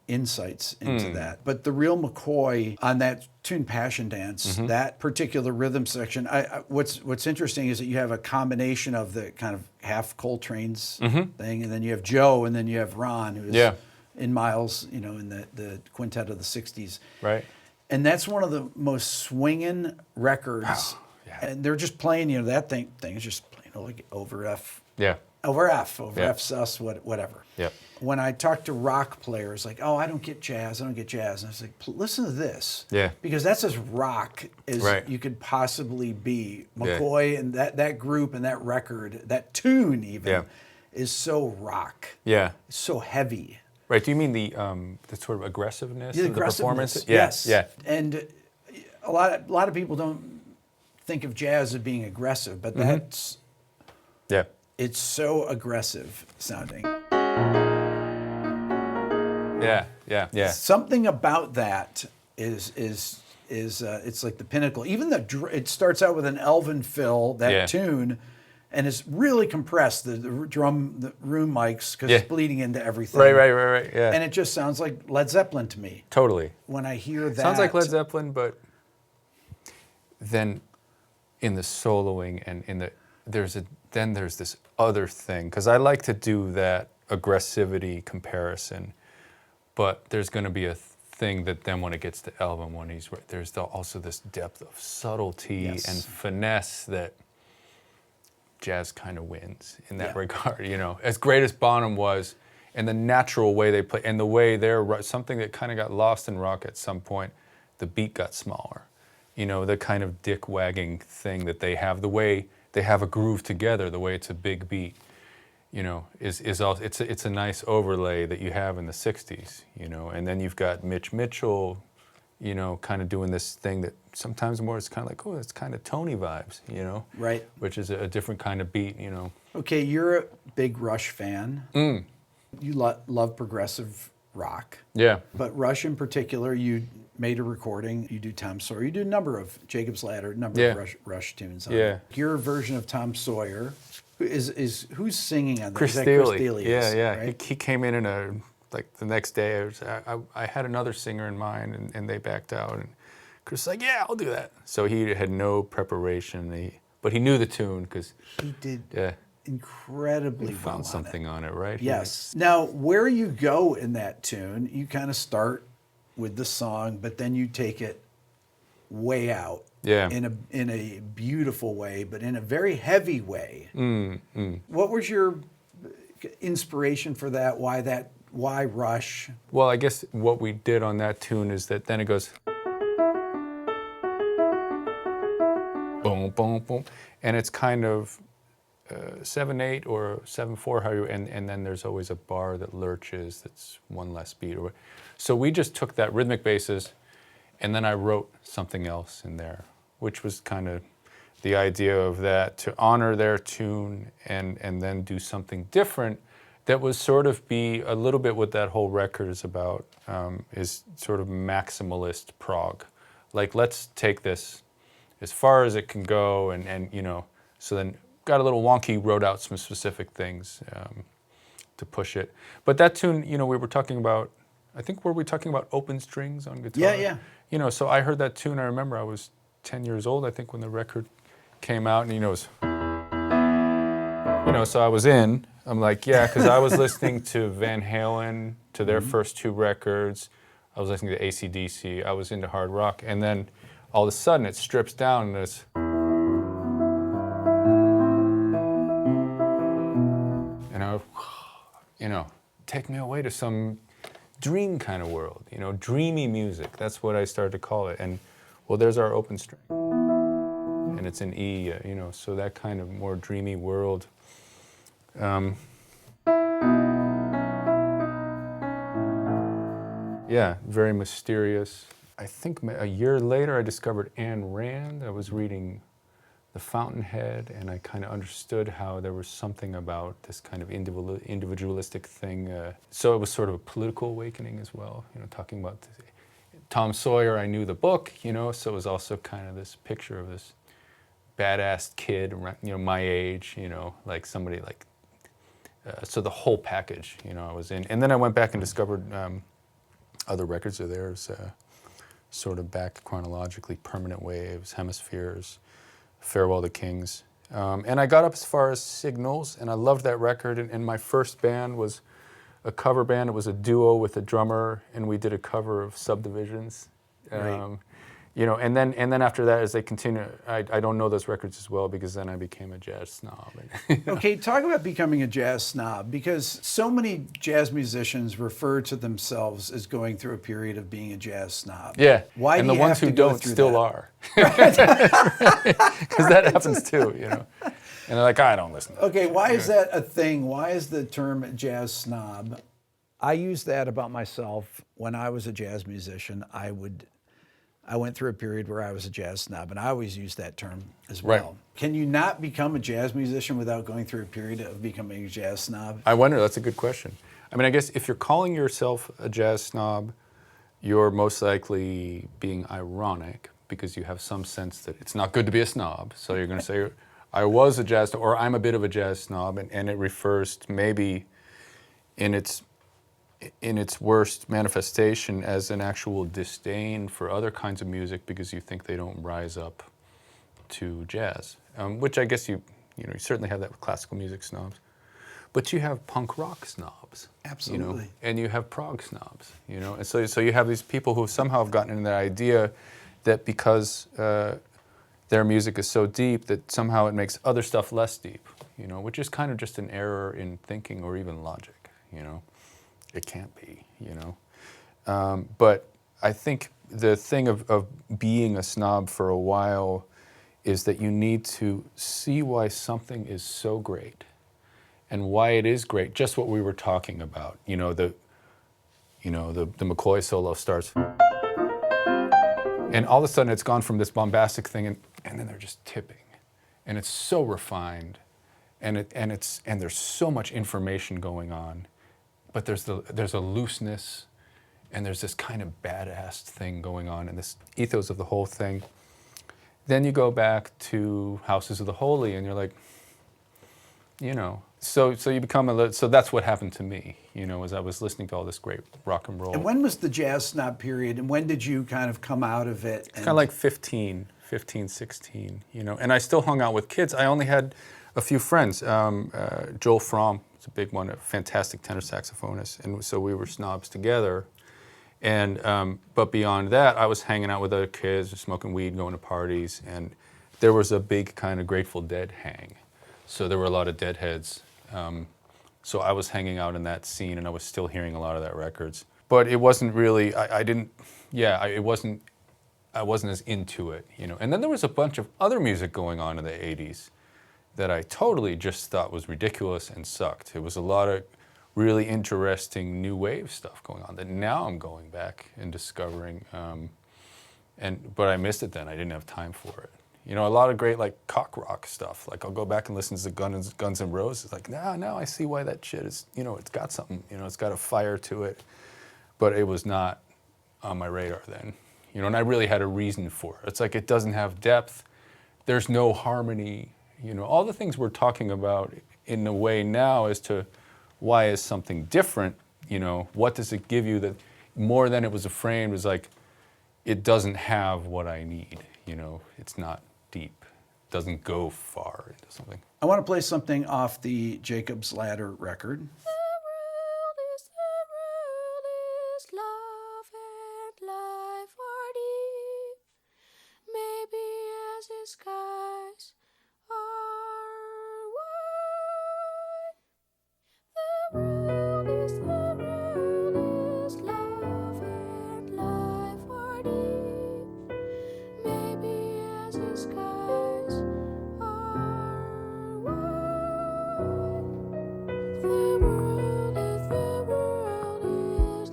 insights into that. But the real McCoy on that tune, Passion Dance, that particular rhythm section, what's interesting is that you have a combination of the kind of half Coltrane's thing, and then you have Joe, and then you have Ron, who's in Miles, you know, in the quintet of the 60s. Right. And that's one of the most swinging records. Oh, yeah. And they're just playing, you know, that thing is just playing like over F. Yeah. Over F, over Yeah. F sus, whatever. Yep. When I talk to rock players, like, oh, I don't get jazz. And I was like, listen to this. Yeah. Because that's as rock as Right. you could possibly be. Yeah. McCoy and that group and that record, that tune even, is so rock. Yeah. It's so heavy. Right. Do you mean the sort of aggressiveness The of the performance? aggressiveness, yes. Yeah. And a lot of people don't think of jazz as being aggressive, but that's Yeah. it's so aggressive sounding. Yeah. Yeah. Yeah. Something about that is it's like the pinnacle. Even it starts out with an Elvin fill, that tune, and it's really compressed. The room mics, because it's bleeding into everything. Right. Yeah. And it just sounds like Led Zeppelin to me Totally. when I hear that. Sounds like Led Zeppelin, but then in the soloing and in the there's this other thing, because I like to do that aggressivity comparison, but there's going to be a thing that then when it gets to Elvin, when there's also this depth of subtlety and finesse that jazz kind of wins in that regard. You know, as great as Bonham was, and the natural way they play, and the way something that kind of got lost in rock at some point, the beat got smaller. You know, the kind of dick wagging thing that they have, the way they have a groove together, the way it's a big beat, you know, is also, it's a nice overlay that you have in the 60s, you know. And then you've got Mitch Mitchell, you know, kind of doing this thing that sometimes more it's kind of like, oh, it's kind of Tony vibes, you know. Right. Which is a different kind of beat, you know. Okay, you're a big Rush fan. You love progressive rock. Yeah. But Rush in particular, you made a recording. You do Tom Sawyer. You do a number of Jacob's Ladder, a number of Rush tunes. Yeah. Your version of Tom Sawyer is who's singing on that? Chris Is that Steele. Steele? Yeah. Right? He came in like the next day. I had another singer in mind, and they backed out. And Chris was like, yeah, I'll do that. So he had no preparation. But he knew the tune because he did. Yeah. Incredibly He found something on it, right? Yes. Now, where you go in that tune, you kind of start with the song, but then you take it way out. Yeah. In a beautiful way, but in a very heavy way. What was your inspiration for that? Why Rush? Well, I guess what we did on that tune is that then it goes boom, boom, boom, and it's kind of 7/8 or 7/4, how you, and then there's always a bar that lurches that's one less beat. So we just took that rhythmic basis, and then I wrote something else in there, which was kind of the idea of that, to honor their tune and then do something different that was sort of be a little bit what that whole record is about, is sort of maximalist prog. Like, let's take this as far as it can go, and you know, so then got a little wonky, wrote out some specific things to push it. But that tune, you know, we were talking about, I think, were we talking about open strings on guitar? Yeah, yeah. You know, so I heard that tune, I remember I was 10 years old, I think, when the record came out, and you know, it was, you know, so I was in, I'm like, yeah, because I was listening to Van Halen, to their first two records, I was listening to AC/DC, I was into hard rock, and then all of a sudden it strips down and it's, and I, you know, take me away to some dream kind of world, you know, dreamy music, that's what I started to call it, and well, there's our open string. And it's in E, you know, so that kind of more dreamy world. Yeah, very mysterious. I think a year later I discovered Ayn Rand. I was reading The Fountainhead, and I kind of understood how there was something about this kind of individualistic thing. So it was sort of a political awakening as well, you know, talking about Tom Sawyer. I knew the book, you know, so it was also kind of this picture of this badass kid, you know, my age, you know, like somebody like, so the whole package, you know, I was in. And then I went back and discovered other records of theirs, sort of back chronologically, Permanent Waves, Hemispheres, Farewell to Kings. And I got up as far as Signals, and I loved that record. And my first band was a cover band. It was a duo with a drummer, and we did a cover of Subdivisions. Right. You know, and then after that, as they continue, I don't know those records as well, because then I became a jazz snob. You know? Okay, talk about becoming a jazz snob, because so many jazz musicians refer to themselves as going through a period of being a jazz snob. Yeah, Why and do the you ones have who to go don't through still that? are, because that happens too, you know. And they're like, I don't listen to that. Okay, why is that a thing? Why is the term jazz snob? I use that about myself. When I was a jazz musician, I went through a period where I was a jazz snob, and I always use that term as well. Right. Can you not become a jazz musician without going through a period of becoming a jazz snob? I wonder, that's a good question. I mean, I guess if you're calling yourself a jazz snob, you're most likely being ironic, because you have some sense that it's not good to be a snob. So you're going to say, I was a jazz snob, or I'm a bit of a jazz snob, and it refers to maybe in its worst manifestation as an actual disdain for other kinds of music because you think they don't rise up to jazz, which I guess you certainly have that with classical music snobs. But you have punk rock snobs. Absolutely. You know, and you have prog snobs, you know. And so you have these people who somehow have gotten into the idea that because their music is so deep that somehow it makes other stuff less deep, you know, which is kind of just an error in thinking or even logic, you know. It can't be, you know. But I think the thing of being a snob for a while is that you need to see why something is so great and why it is great. Just what we were talking about, you know, the McCoy solo starts, and all of a sudden it's gone from this bombastic thing, and then they're just tipping, and it's so refined, and there's so much information going on. But there's a looseness, and there's this kind of badass thing going on, and this ethos of the whole thing. Then you go back to Houses of the Holy, and you're like, you know, so you become so that's what happened to me, you know, as I was listening to all this great rock and roll. And when was the jazz snob period, and when did you kind of come out of it? It's kind of like 15, 16, you know, and I still hung out with kids. I only had a few friends. Joel Fromm, a big one, a fantastic tenor saxophonist, and so we were snobs together. And but beyond that, I was hanging out with other kids, smoking weed, going to parties, and there was a big kind of Grateful Dead hang. So there were a lot of Deadheads. So I was hanging out in that scene, and I was still hearing a lot of that records. But it wasn't really. I wasn't as into it, you know. And then there was a bunch of other music going on in the '80s that I totally just thought was ridiculous and sucked. It was a lot of really interesting new wave stuff going on that now I'm going back and discovering. But I missed it then. I didn't have time for it. You know, a lot of great like cock rock stuff. Like I'll go back and listen to Guns N' Roses. Like now I see why that shit is. You know, it's got something. You know, it's got a fire to it. But it was not on my radar then. You know, and I really had a reason for it. It's like it doesn't have depth. There's no harmony. You know, all the things we're talking about in a way now as to why is something different. You know, what does it give you that more than it was a frame was like. It doesn't have what I need, you know, it's not deep, doesn't go far into something. I want to play something off the Jacob's Ladder record. The world is love and life are deep. Maybe as the skies are wide. The world is love and life are deep. Maybe as the skies are wide. The world is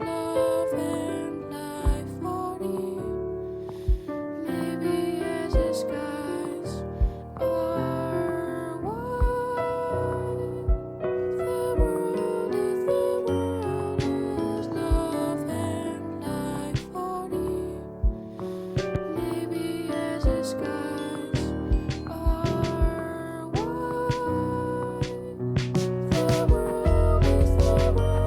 love and life are deep. Maybe as the skies are wide. The world is love and life are deep. Maybe as the skies are wide. The world is love and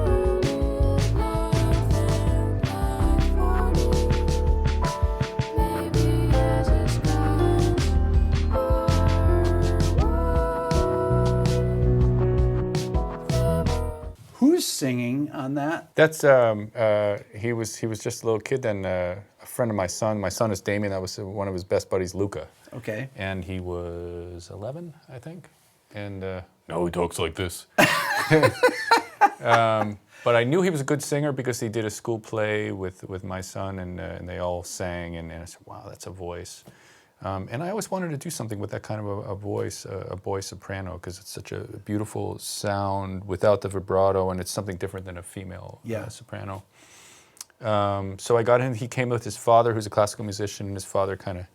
life are deep. Maybe as the skies are wide. Who's singing on that? That's, he was just a little kid then, a friend of my son. My son is Damien, that was one of his best buddies, Luca. Okay. And he was 11, I think. And no, he talks like this. But I knew he was a good singer because he did a school play with my son, and they all sang, and I said, wow, that's a voice. And I always wanted to do something with that kind of a voice, a boy soprano, because it's such a beautiful sound without the vibrato, and it's something different than a female soprano. So I got him. He came with his father, who's a classical musician, and his father kind of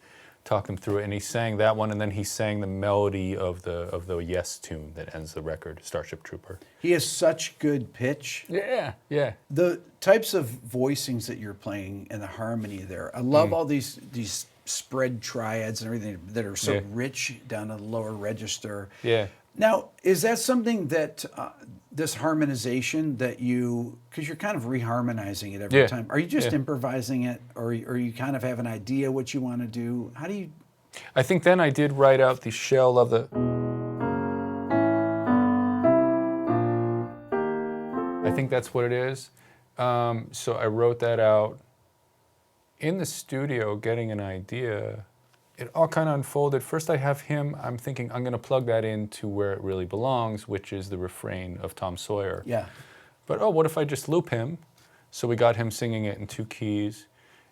talked him through it, and he sang that one, and then he sang the melody of the Yes tune that ends the record, Starship Trooper. He has such good pitch. Yeah, yeah. The types of voicings that you're playing and the harmony there. I love all these spread triads and everything that are so rich down to the lower register. Yeah. Now, is that something that this harmonization that because you're kind of reharmonizing it every time. Are you just improvising it, or you kind of have an idea what you want to do? How do you? I think then I did write out the shell of the. I think that's what it is. So I wrote that out in the studio, getting an idea. It all kind of unfolded. First I have him, I'm thinking I'm going to plug that into where it really belongs, which is the refrain of Tom Sawyer. Yeah. But what if I just loop him? So we got him singing it in 2 keys,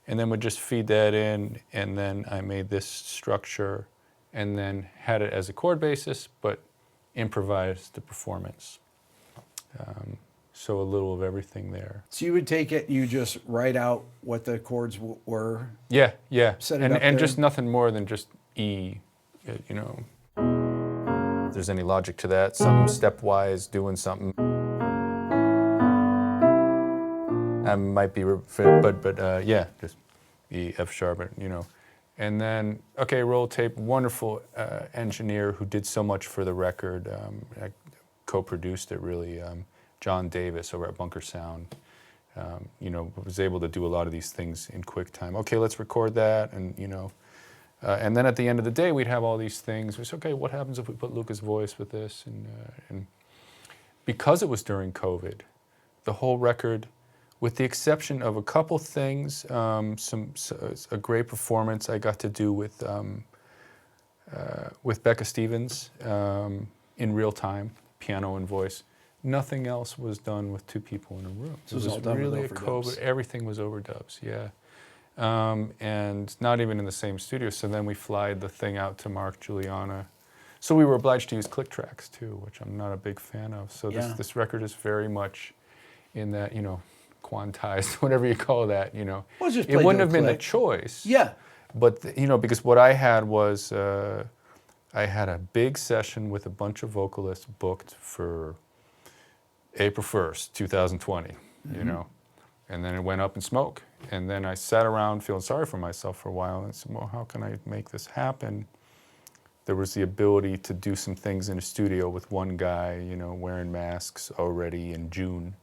and then we'd just feed that in, and then I made this structure, and then had it as a chord basis, but improvised the performance. So a little of everything there. So you would take it, you just write out what the chords were. Yeah, yeah. Set it and up and there. just nothing more than just E, you know. If there's any logic to that, some stepwise doing something. I might be, but yeah, just E, F sharp, you know. And then, okay, roll tape, wonderful engineer who did so much for the record. I co-produced it really. John Davis over at Bunker Sound, you know, was able to do a lot of these things in quick time. Okay, let's record that, and you know, and then at the end of the day, we'd have all these things. We said, okay, what happens if we put Luca's voice with this? And because it was during COVID, the whole record, with the exception of a couple things, a great performance I got to do with Becca Stevens in real time, piano and voice. Nothing else was done with 2 people in a room. So it was all done with really a overdubs. COVID. Everything was overdubs, yeah. And not even in the same studio. So then we flied the thing out to Mark, Juliana, So we were obliged to use click tracks too, which I'm not a big fan of. So Yeah. this record is very much in that, quantized, whatever you call that, Well, just It played wouldn't to a have been the click. choice. Yeah. But, because what I had was, I had a big session with a bunch of vocalists booked for April 1st, 2020, and then it went up in smoke. And then I sat around feeling sorry for myself for a while and said, well, how can I make this happen? There was the ability to do some things in a studio with one guy, wearing masks already in June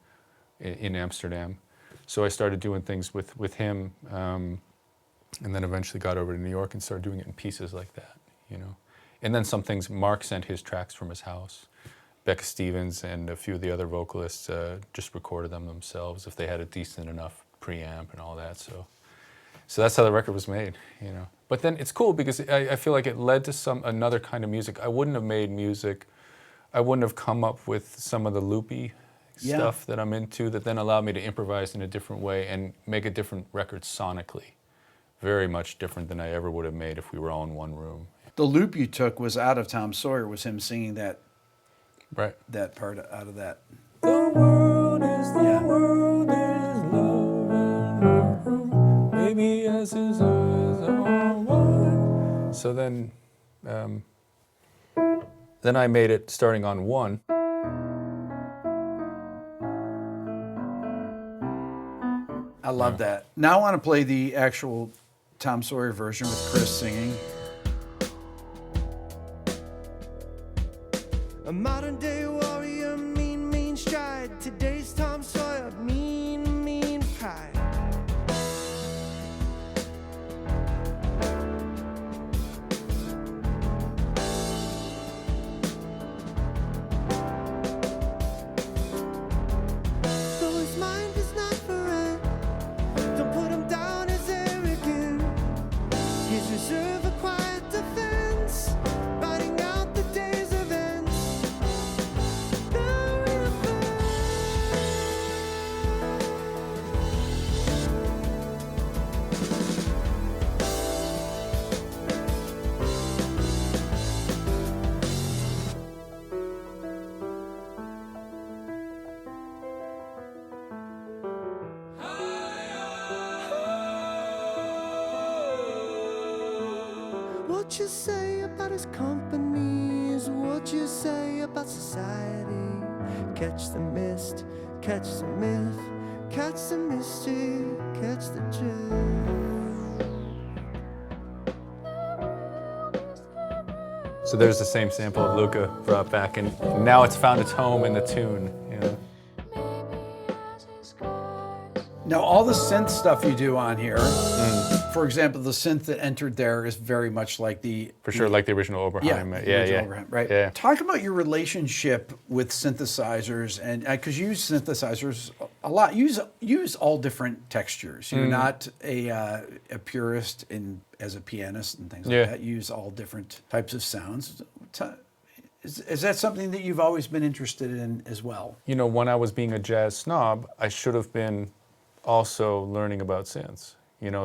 in Amsterdam. So I started doing things with him, and then eventually got over to New York and started doing it in pieces like that, And then some things, Mark sent his tracks from his house. Becca Stevens and a few of the other vocalists just recorded them themselves if they had a decent enough preamp and all that. So that's how the record was made, But then it's cool because I feel like it led to another kind of music. I wouldn't have made music. I wouldn't have come up with some of the loopy stuff that I'm into that then allowed me to improvise in a different way and make a different record sonically. Very much different than I ever would have made if we were all in one room. The loop you took was out of Tom Sawyer, was him singing that Right. part out of that. The world is Yeah. world is love. Maybe as his eyes are one. So then I made it starting on 1. I love that. Now I want to play the actual Tom Sawyer version with Chris singing. A modern day warrior, mean stride. Today's Tom Sawyer, mean pride. Though his mind is not for rent, don't put him down as arrogant. His reserve a quiet defense, riding out the day's events. What you say about his companies? What you say about society? Catch the mist, catch the myth, catch the mystery, catch the drift. So there's the same sample of Luca brought back, and now it's found its home in the tune. Now, all the synth stuff you do on here, for example, the synth that entered there is very much like For sure, like the original Oberheim. the original Oberheim, right? Yeah. Talk about your relationship with synthesizers, and because you use synthesizers a lot, use all different textures. You're not a purist as a pianist and things like that. You use all different types of sounds. Is that something that you've always been interested in as well? When I was being a jazz snob, I should have been also learning about synths.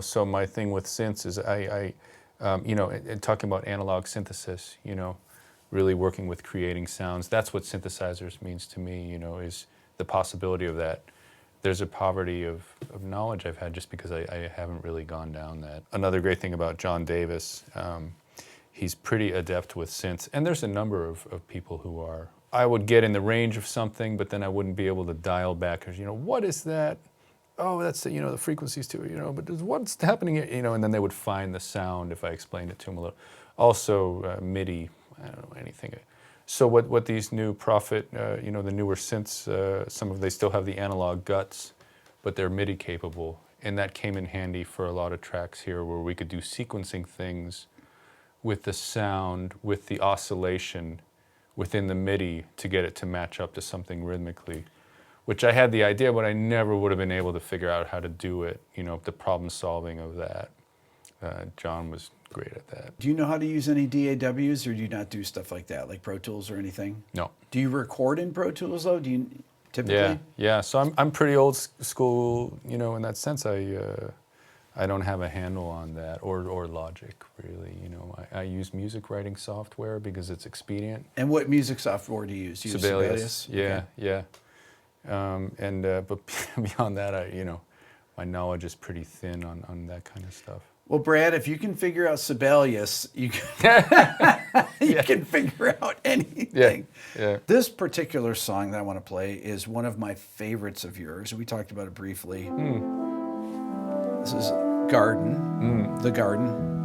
So my thing with synths is and talking about analog synthesis, really working with creating sounds. That's what synthesizers means to me, is the possibility of that. There's a poverty of knowledge I've had just because I haven't really gone down that. Another great thing about John Davis, he's pretty adept with synths, and there's a number of people who are. I would get in the range of something, but then I wouldn't be able to dial back, because, what is that? Oh, that's the frequencies too, but what's happening here, and then they would find the sound if I explained it to them a little. Also, MIDI, I don't know anything. So what these new Prophet, the newer synths, they still have the analog guts, but they're MIDI capable, and that came in handy for a lot of tracks here where we could do sequencing things with the sound, with the oscillation within the MIDI to get it to match up to something rhythmically. Which I had the idea, but I never would have been able to figure out how to do it, the problem solving of that. John was great at that. Do you know how to use any DAWs, or do you not do stuff like that, like Pro Tools or anything? No. Do you record in Pro Tools, though? Do you typically? Yeah. So I'm pretty old school, in that sense. I I don't have a handle on that, or Logic, really. You know, I use music writing software because it's expedient. And what music software do you use? Do you use Sibelius. Okay. Yeah. But beyond that, my knowledge is pretty thin on that kind of stuff. Well, Brad, if you can figure out Sibelius, you can, you can figure out anything. Yeah. This particular song that I want to play is one of my favorites of yours. We talked about it briefly. This is Garden, The Garden.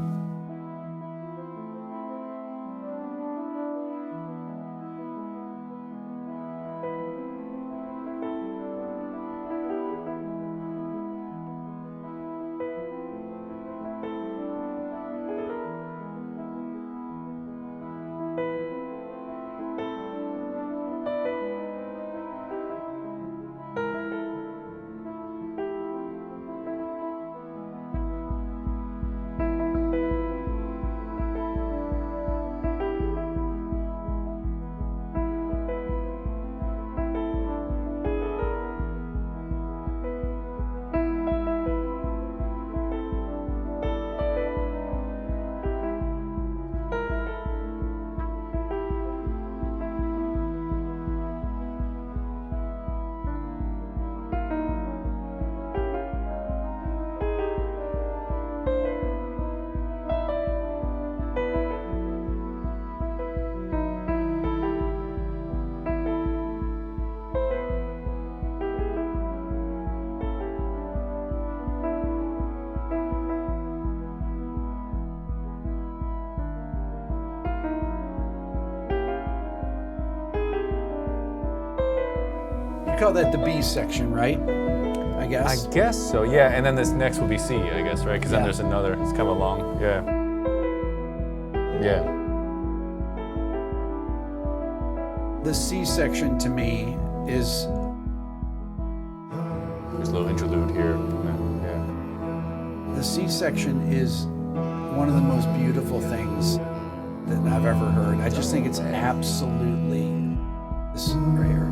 You call that the B section, right? I guess. I guess so, yeah. And then this next will be C, I guess, right? Because then Yeah. there's another. It's kind of long. Yeah. The C section to me is There's a little interlude here. Yeah. the C section is one of the most beautiful things that I've ever heard. I just think it's absolutely this right here.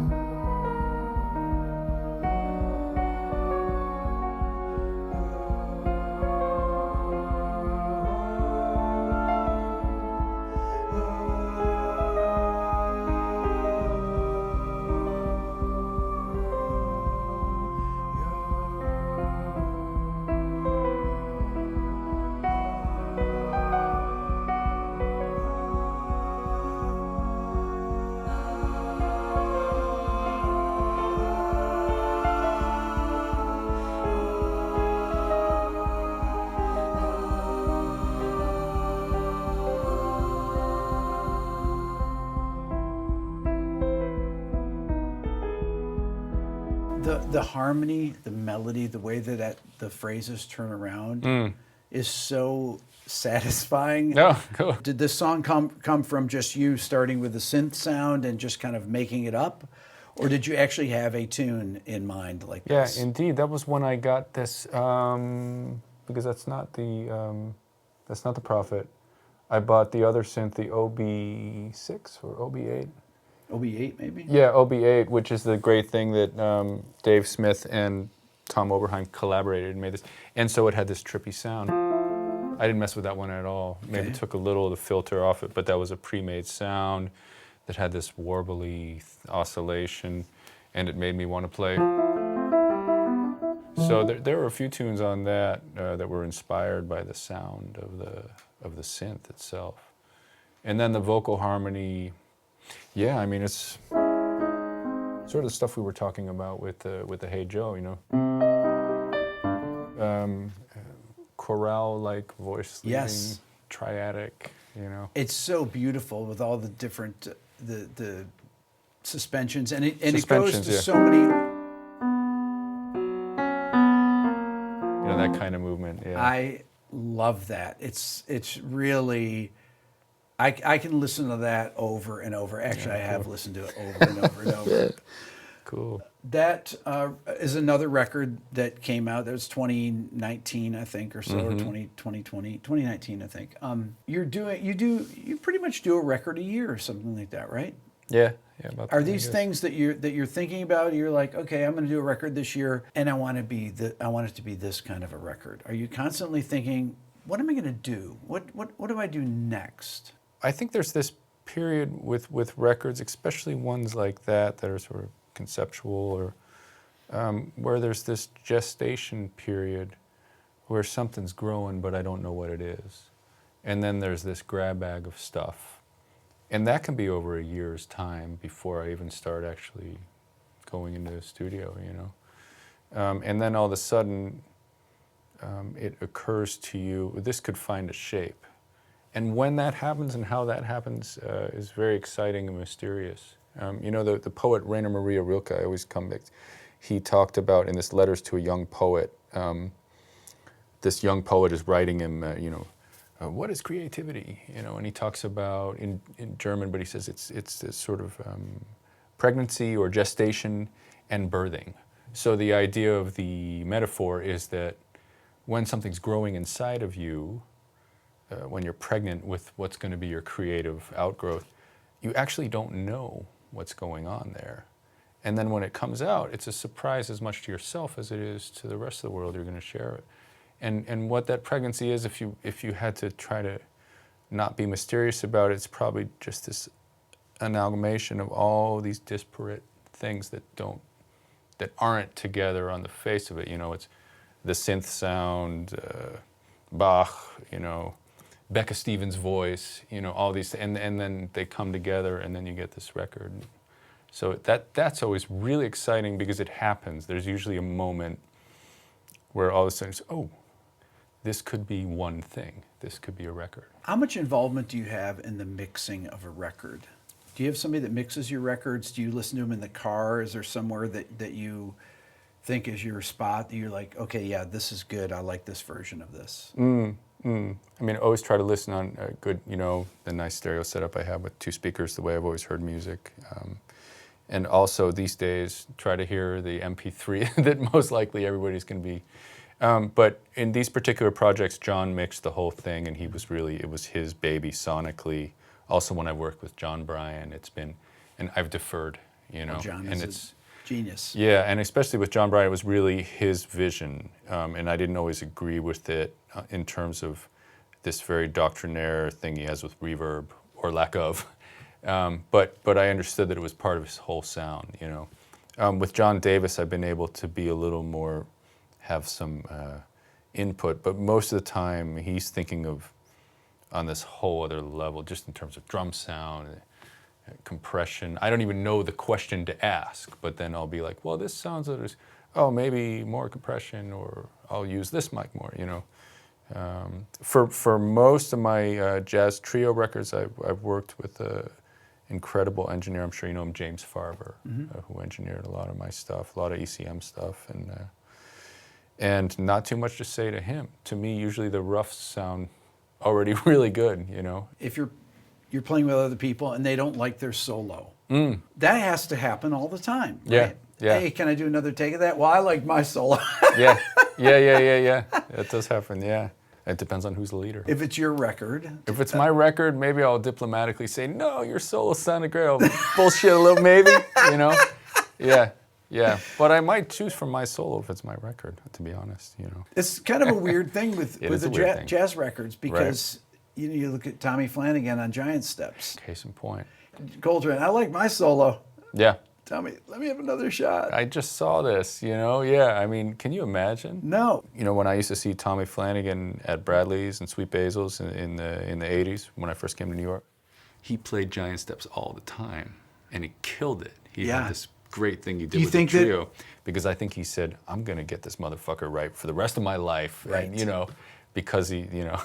The harmony, the melody, the way that the phrases turn around is so satisfying. Oh, cool. Did this song come from just you starting with the synth sound and just kind of making it up? Or did you actually have a tune in mind like Yeah, this? indeed. That was when I got this, because that's not the Prophet. I bought the other synth, the OB6 or OB8. OB8 maybe? Yeah, OB8, which is the great thing that Dave Smith and Tom Oberheim collaborated and made this. And so it had this trippy sound. I didn't mess with that one at all. Maybe Okay. took a little of the filter off it, but that was a pre-made sound that had this warbly oscillation, and it made me want to play. So there were a few tunes on that that were inspired by the sound of the synth itself. And then the vocal harmony, yeah, I mean, it's sort of the stuff we were talking about with the Hey Joe, you know. Chorale-like voice leading, Yes. triadic, you know. It's so beautiful with all the different the suspensions, and it goes Suspensions, to yeah. so many. You know, that kind of movement, yeah. I love that. It's really. I can listen to that over and over. Actually, I have listened to it over and over and over. Cool. That is another record that came out. That was 2019, I think, or so, or 2019, I think. You pretty much do a record a year or something like that, right? Yeah, yeah. About Are that, I these guess. things that you're thinking about? You're like, okay, I'm going to do a record this year, and I want it to be this kind of a record. Are you constantly thinking, what am I going to do? What do I do next? I think there's this period with records, especially ones like that are sort of conceptual, or where there's this gestation period where something's growing, but I don't know what it is. And then there's this grab bag of stuff. And that can be over a year's time before I even start actually going into the studio, you know. And then all of a sudden, it occurs to you, this could find a shape. And when that happens and how that happens is very exciting and mysterious. You know, the poet Rainer Maria Rilke, I always come back, he talked about in this Letters to a Young Poet, this young poet is writing him, you know, what is creativity? You know, and he talks about in German, but he says it's this sort of pregnancy or gestation and birthing. So the idea of the metaphor is that when something's growing inside of you, when you're pregnant with what's going to be your creative outgrowth, you actually don't know what's going on there. And then when it comes out, it's a surprise as much to yourself as it is to the rest of the world you're going to share it. And what that pregnancy is, if you had to try to not be mysterious about it, it's probably just this amalgamation of all these disparate things that aren't together on the face of it. You know, it's the synth sound, Bach, you know, Becca Stevens' voice, you know, all these, and then they come together, and then you get this record. So that's always really exciting because it happens. There's usually a moment where all of a sudden, it's, oh, this could be one thing. This could be a record. How much involvement do you have in the mixing of a record? Do you have somebody that mixes your records? Do you listen to them in the car? Is there somewhere that you think is your spot that you're like, okay, yeah, this is good. I like this version of this. I mean, I always try to listen on a good, you know, the nice stereo setup I have with 2 speakers, the way I've always heard music. And also these days, try to hear the MP3 that most likely everybody's going to be. But in these particular projects, John mixed the whole thing, and it was his baby sonically. Also, when I worked with John Bryan, and I've deferred, you know. Well, John and is a genius. Yeah, and especially with John Bryan, it was really his vision, and I didn't always agree with it in terms of this very doctrinaire thing he has with reverb, or lack of. But I understood that it was part of his whole sound, you know. With John Davis, I've been able to be a little more, have some input, but most of the time he's thinking of on this whole other level, just in terms of drum sound, compression. I don't even know the question to ask, but then I'll be like, well, this sounds like there's, oh, maybe more compression, or I'll use this mic more, you know. For most of my jazz trio records, I've worked with an incredible engineer. I'm sure you know him, James Farber, who engineered a lot of my stuff, a lot of ECM stuff, and not too much to say to him. To me, usually the roughs sound already really good, you know. If you're playing with other people and they don't like their solo, that has to happen all the time. Yeah, Right? yeah. Hey, can I do another take of that? Well, I like my solo. Yeah. That does happen, yeah. It depends on who's the leader. If it's your record, If it's my record, maybe I'll diplomatically say, no, your solo sounded great. I'll bullshit a little, maybe, you know. Yeah. But I might choose from my solo if it's my record, to be honest, you know. it's kind of a weird thing with is the a weird thing. jazz records, because you look at Tommy Flanagan on Giant Steps. Case in point. Coltrane, I like my solo. Yeah. Tommy, let me have another shot. I just saw this, you know. Yeah, I mean, can you imagine? No. You know, when I used to see Tommy Flanagan at Bradley's and Sweet Basil's in the 80s, when I first came to New York, he played Giant Steps all the time, and he killed it. He Yeah. had this great thing he did you with the think that- trio, because I think he said, I'm going to get this motherfucker right for the rest of my life. Right. And, you know, because he, you know,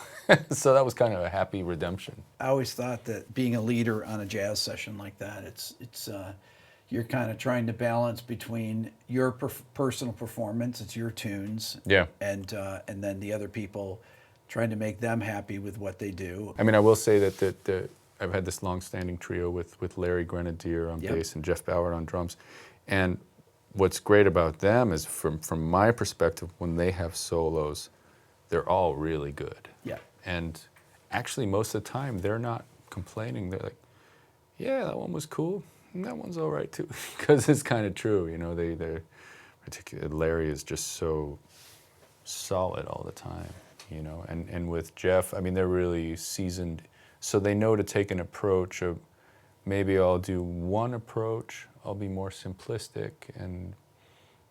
so that was kind of a happy redemption. I always thought that being a leader on a jazz session like that, it's you're kind of trying to balance between your personal performance, it's your tunes, Yeah. and then the other people, trying to make them happy with what they do. I mean, I will say that I've had this long-standing trio with Larry Grenadier on Yep. bass and Jeff Ballard on drums, and what's great about them is, from my perspective, when they have solos, they're all really good. Yeah. And actually, most of the time, they're not complaining. They're like, yeah, that one was cool. that one's all right too, because it's kind of true. You know, they're particularly Larry is just so solid all the time. You know, and with Jeff, I mean, they're really seasoned, so they know to take an approach of maybe I'll do one approach, I'll be more simplistic and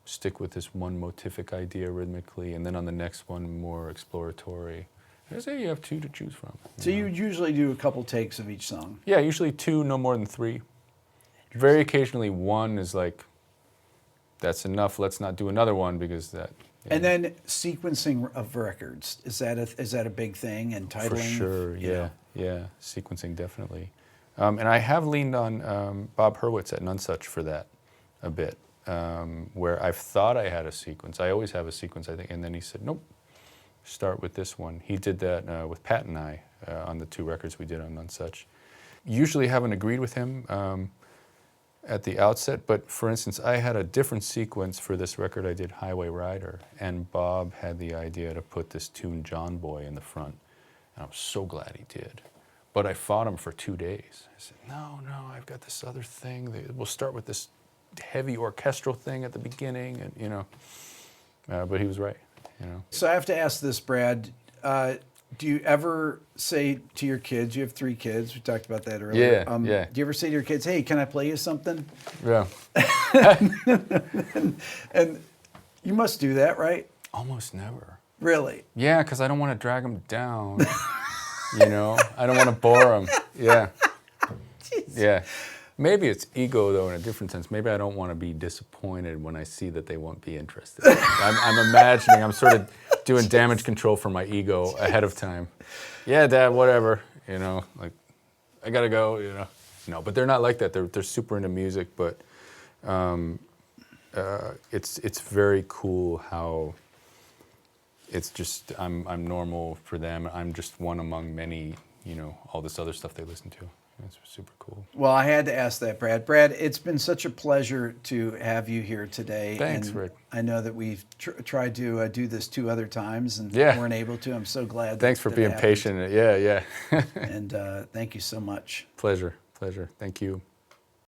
stick with this one motific idea rhythmically, and then on the next one more exploratory. I say you have two to choose from. So you usually do a couple takes of each song. Yeah, usually two, no more than three. Very occasionally one is like, that's enough, let's not do another one because that. And then sequencing of records, is that a big thing? And titling? For sure, you know? yeah, sequencing definitely. And I have leaned on Bob Hurwitz at Nonesuch for that a bit, where I've thought I had a sequence. I always have a sequence, I think, and then he said, nope, start with this one. He did that with Pat and I on the 2 records we did on Nonesuch. Usually haven't agreed with him at the outset, but for instance, I had a different sequence for this record I did, Highway Rider, and Bob had the idea to put this tune, John Boy, in the front, and I was so glad he did. But I fought him for 2 days. I said, no, I've got this other thing. We'll start with this heavy orchestral thing at the beginning, and you know. But he was right, you know. So I have to ask this, Brad. Do you ever say to your kids, you have 3 kids, we talked about that earlier. Yeah. Do you ever say to your kids, hey, can I play you something? Yeah. And you must do that, right? Almost never. Really? Yeah, because I don't want to drag them down. You know, I don't want to bore them. Yeah. Yeah. Maybe it's ego, though, in a different sense. Maybe I don't want to be disappointed when I see that they won't be interested. I'm imagining, I'm sort of doing damage control for my ego ahead of time. Yeah, Dad, whatever. You know, like, I got to go, you know. No, but they're not like that. They're super into music, but it's very cool how it's just, I'm normal for them. I'm just one among many, you know, all this other stuff they listen to. It's super cool. Well, I had to ask that, Brad. Brad, it's been such a pleasure to have you here today. Thanks, and Rick. I know that we've tried to do this 2 other times and Yeah. weren't able to. I'm so glad. Thanks for that it being happened. patient. Yeah. And thank you so much. Pleasure. Thank you.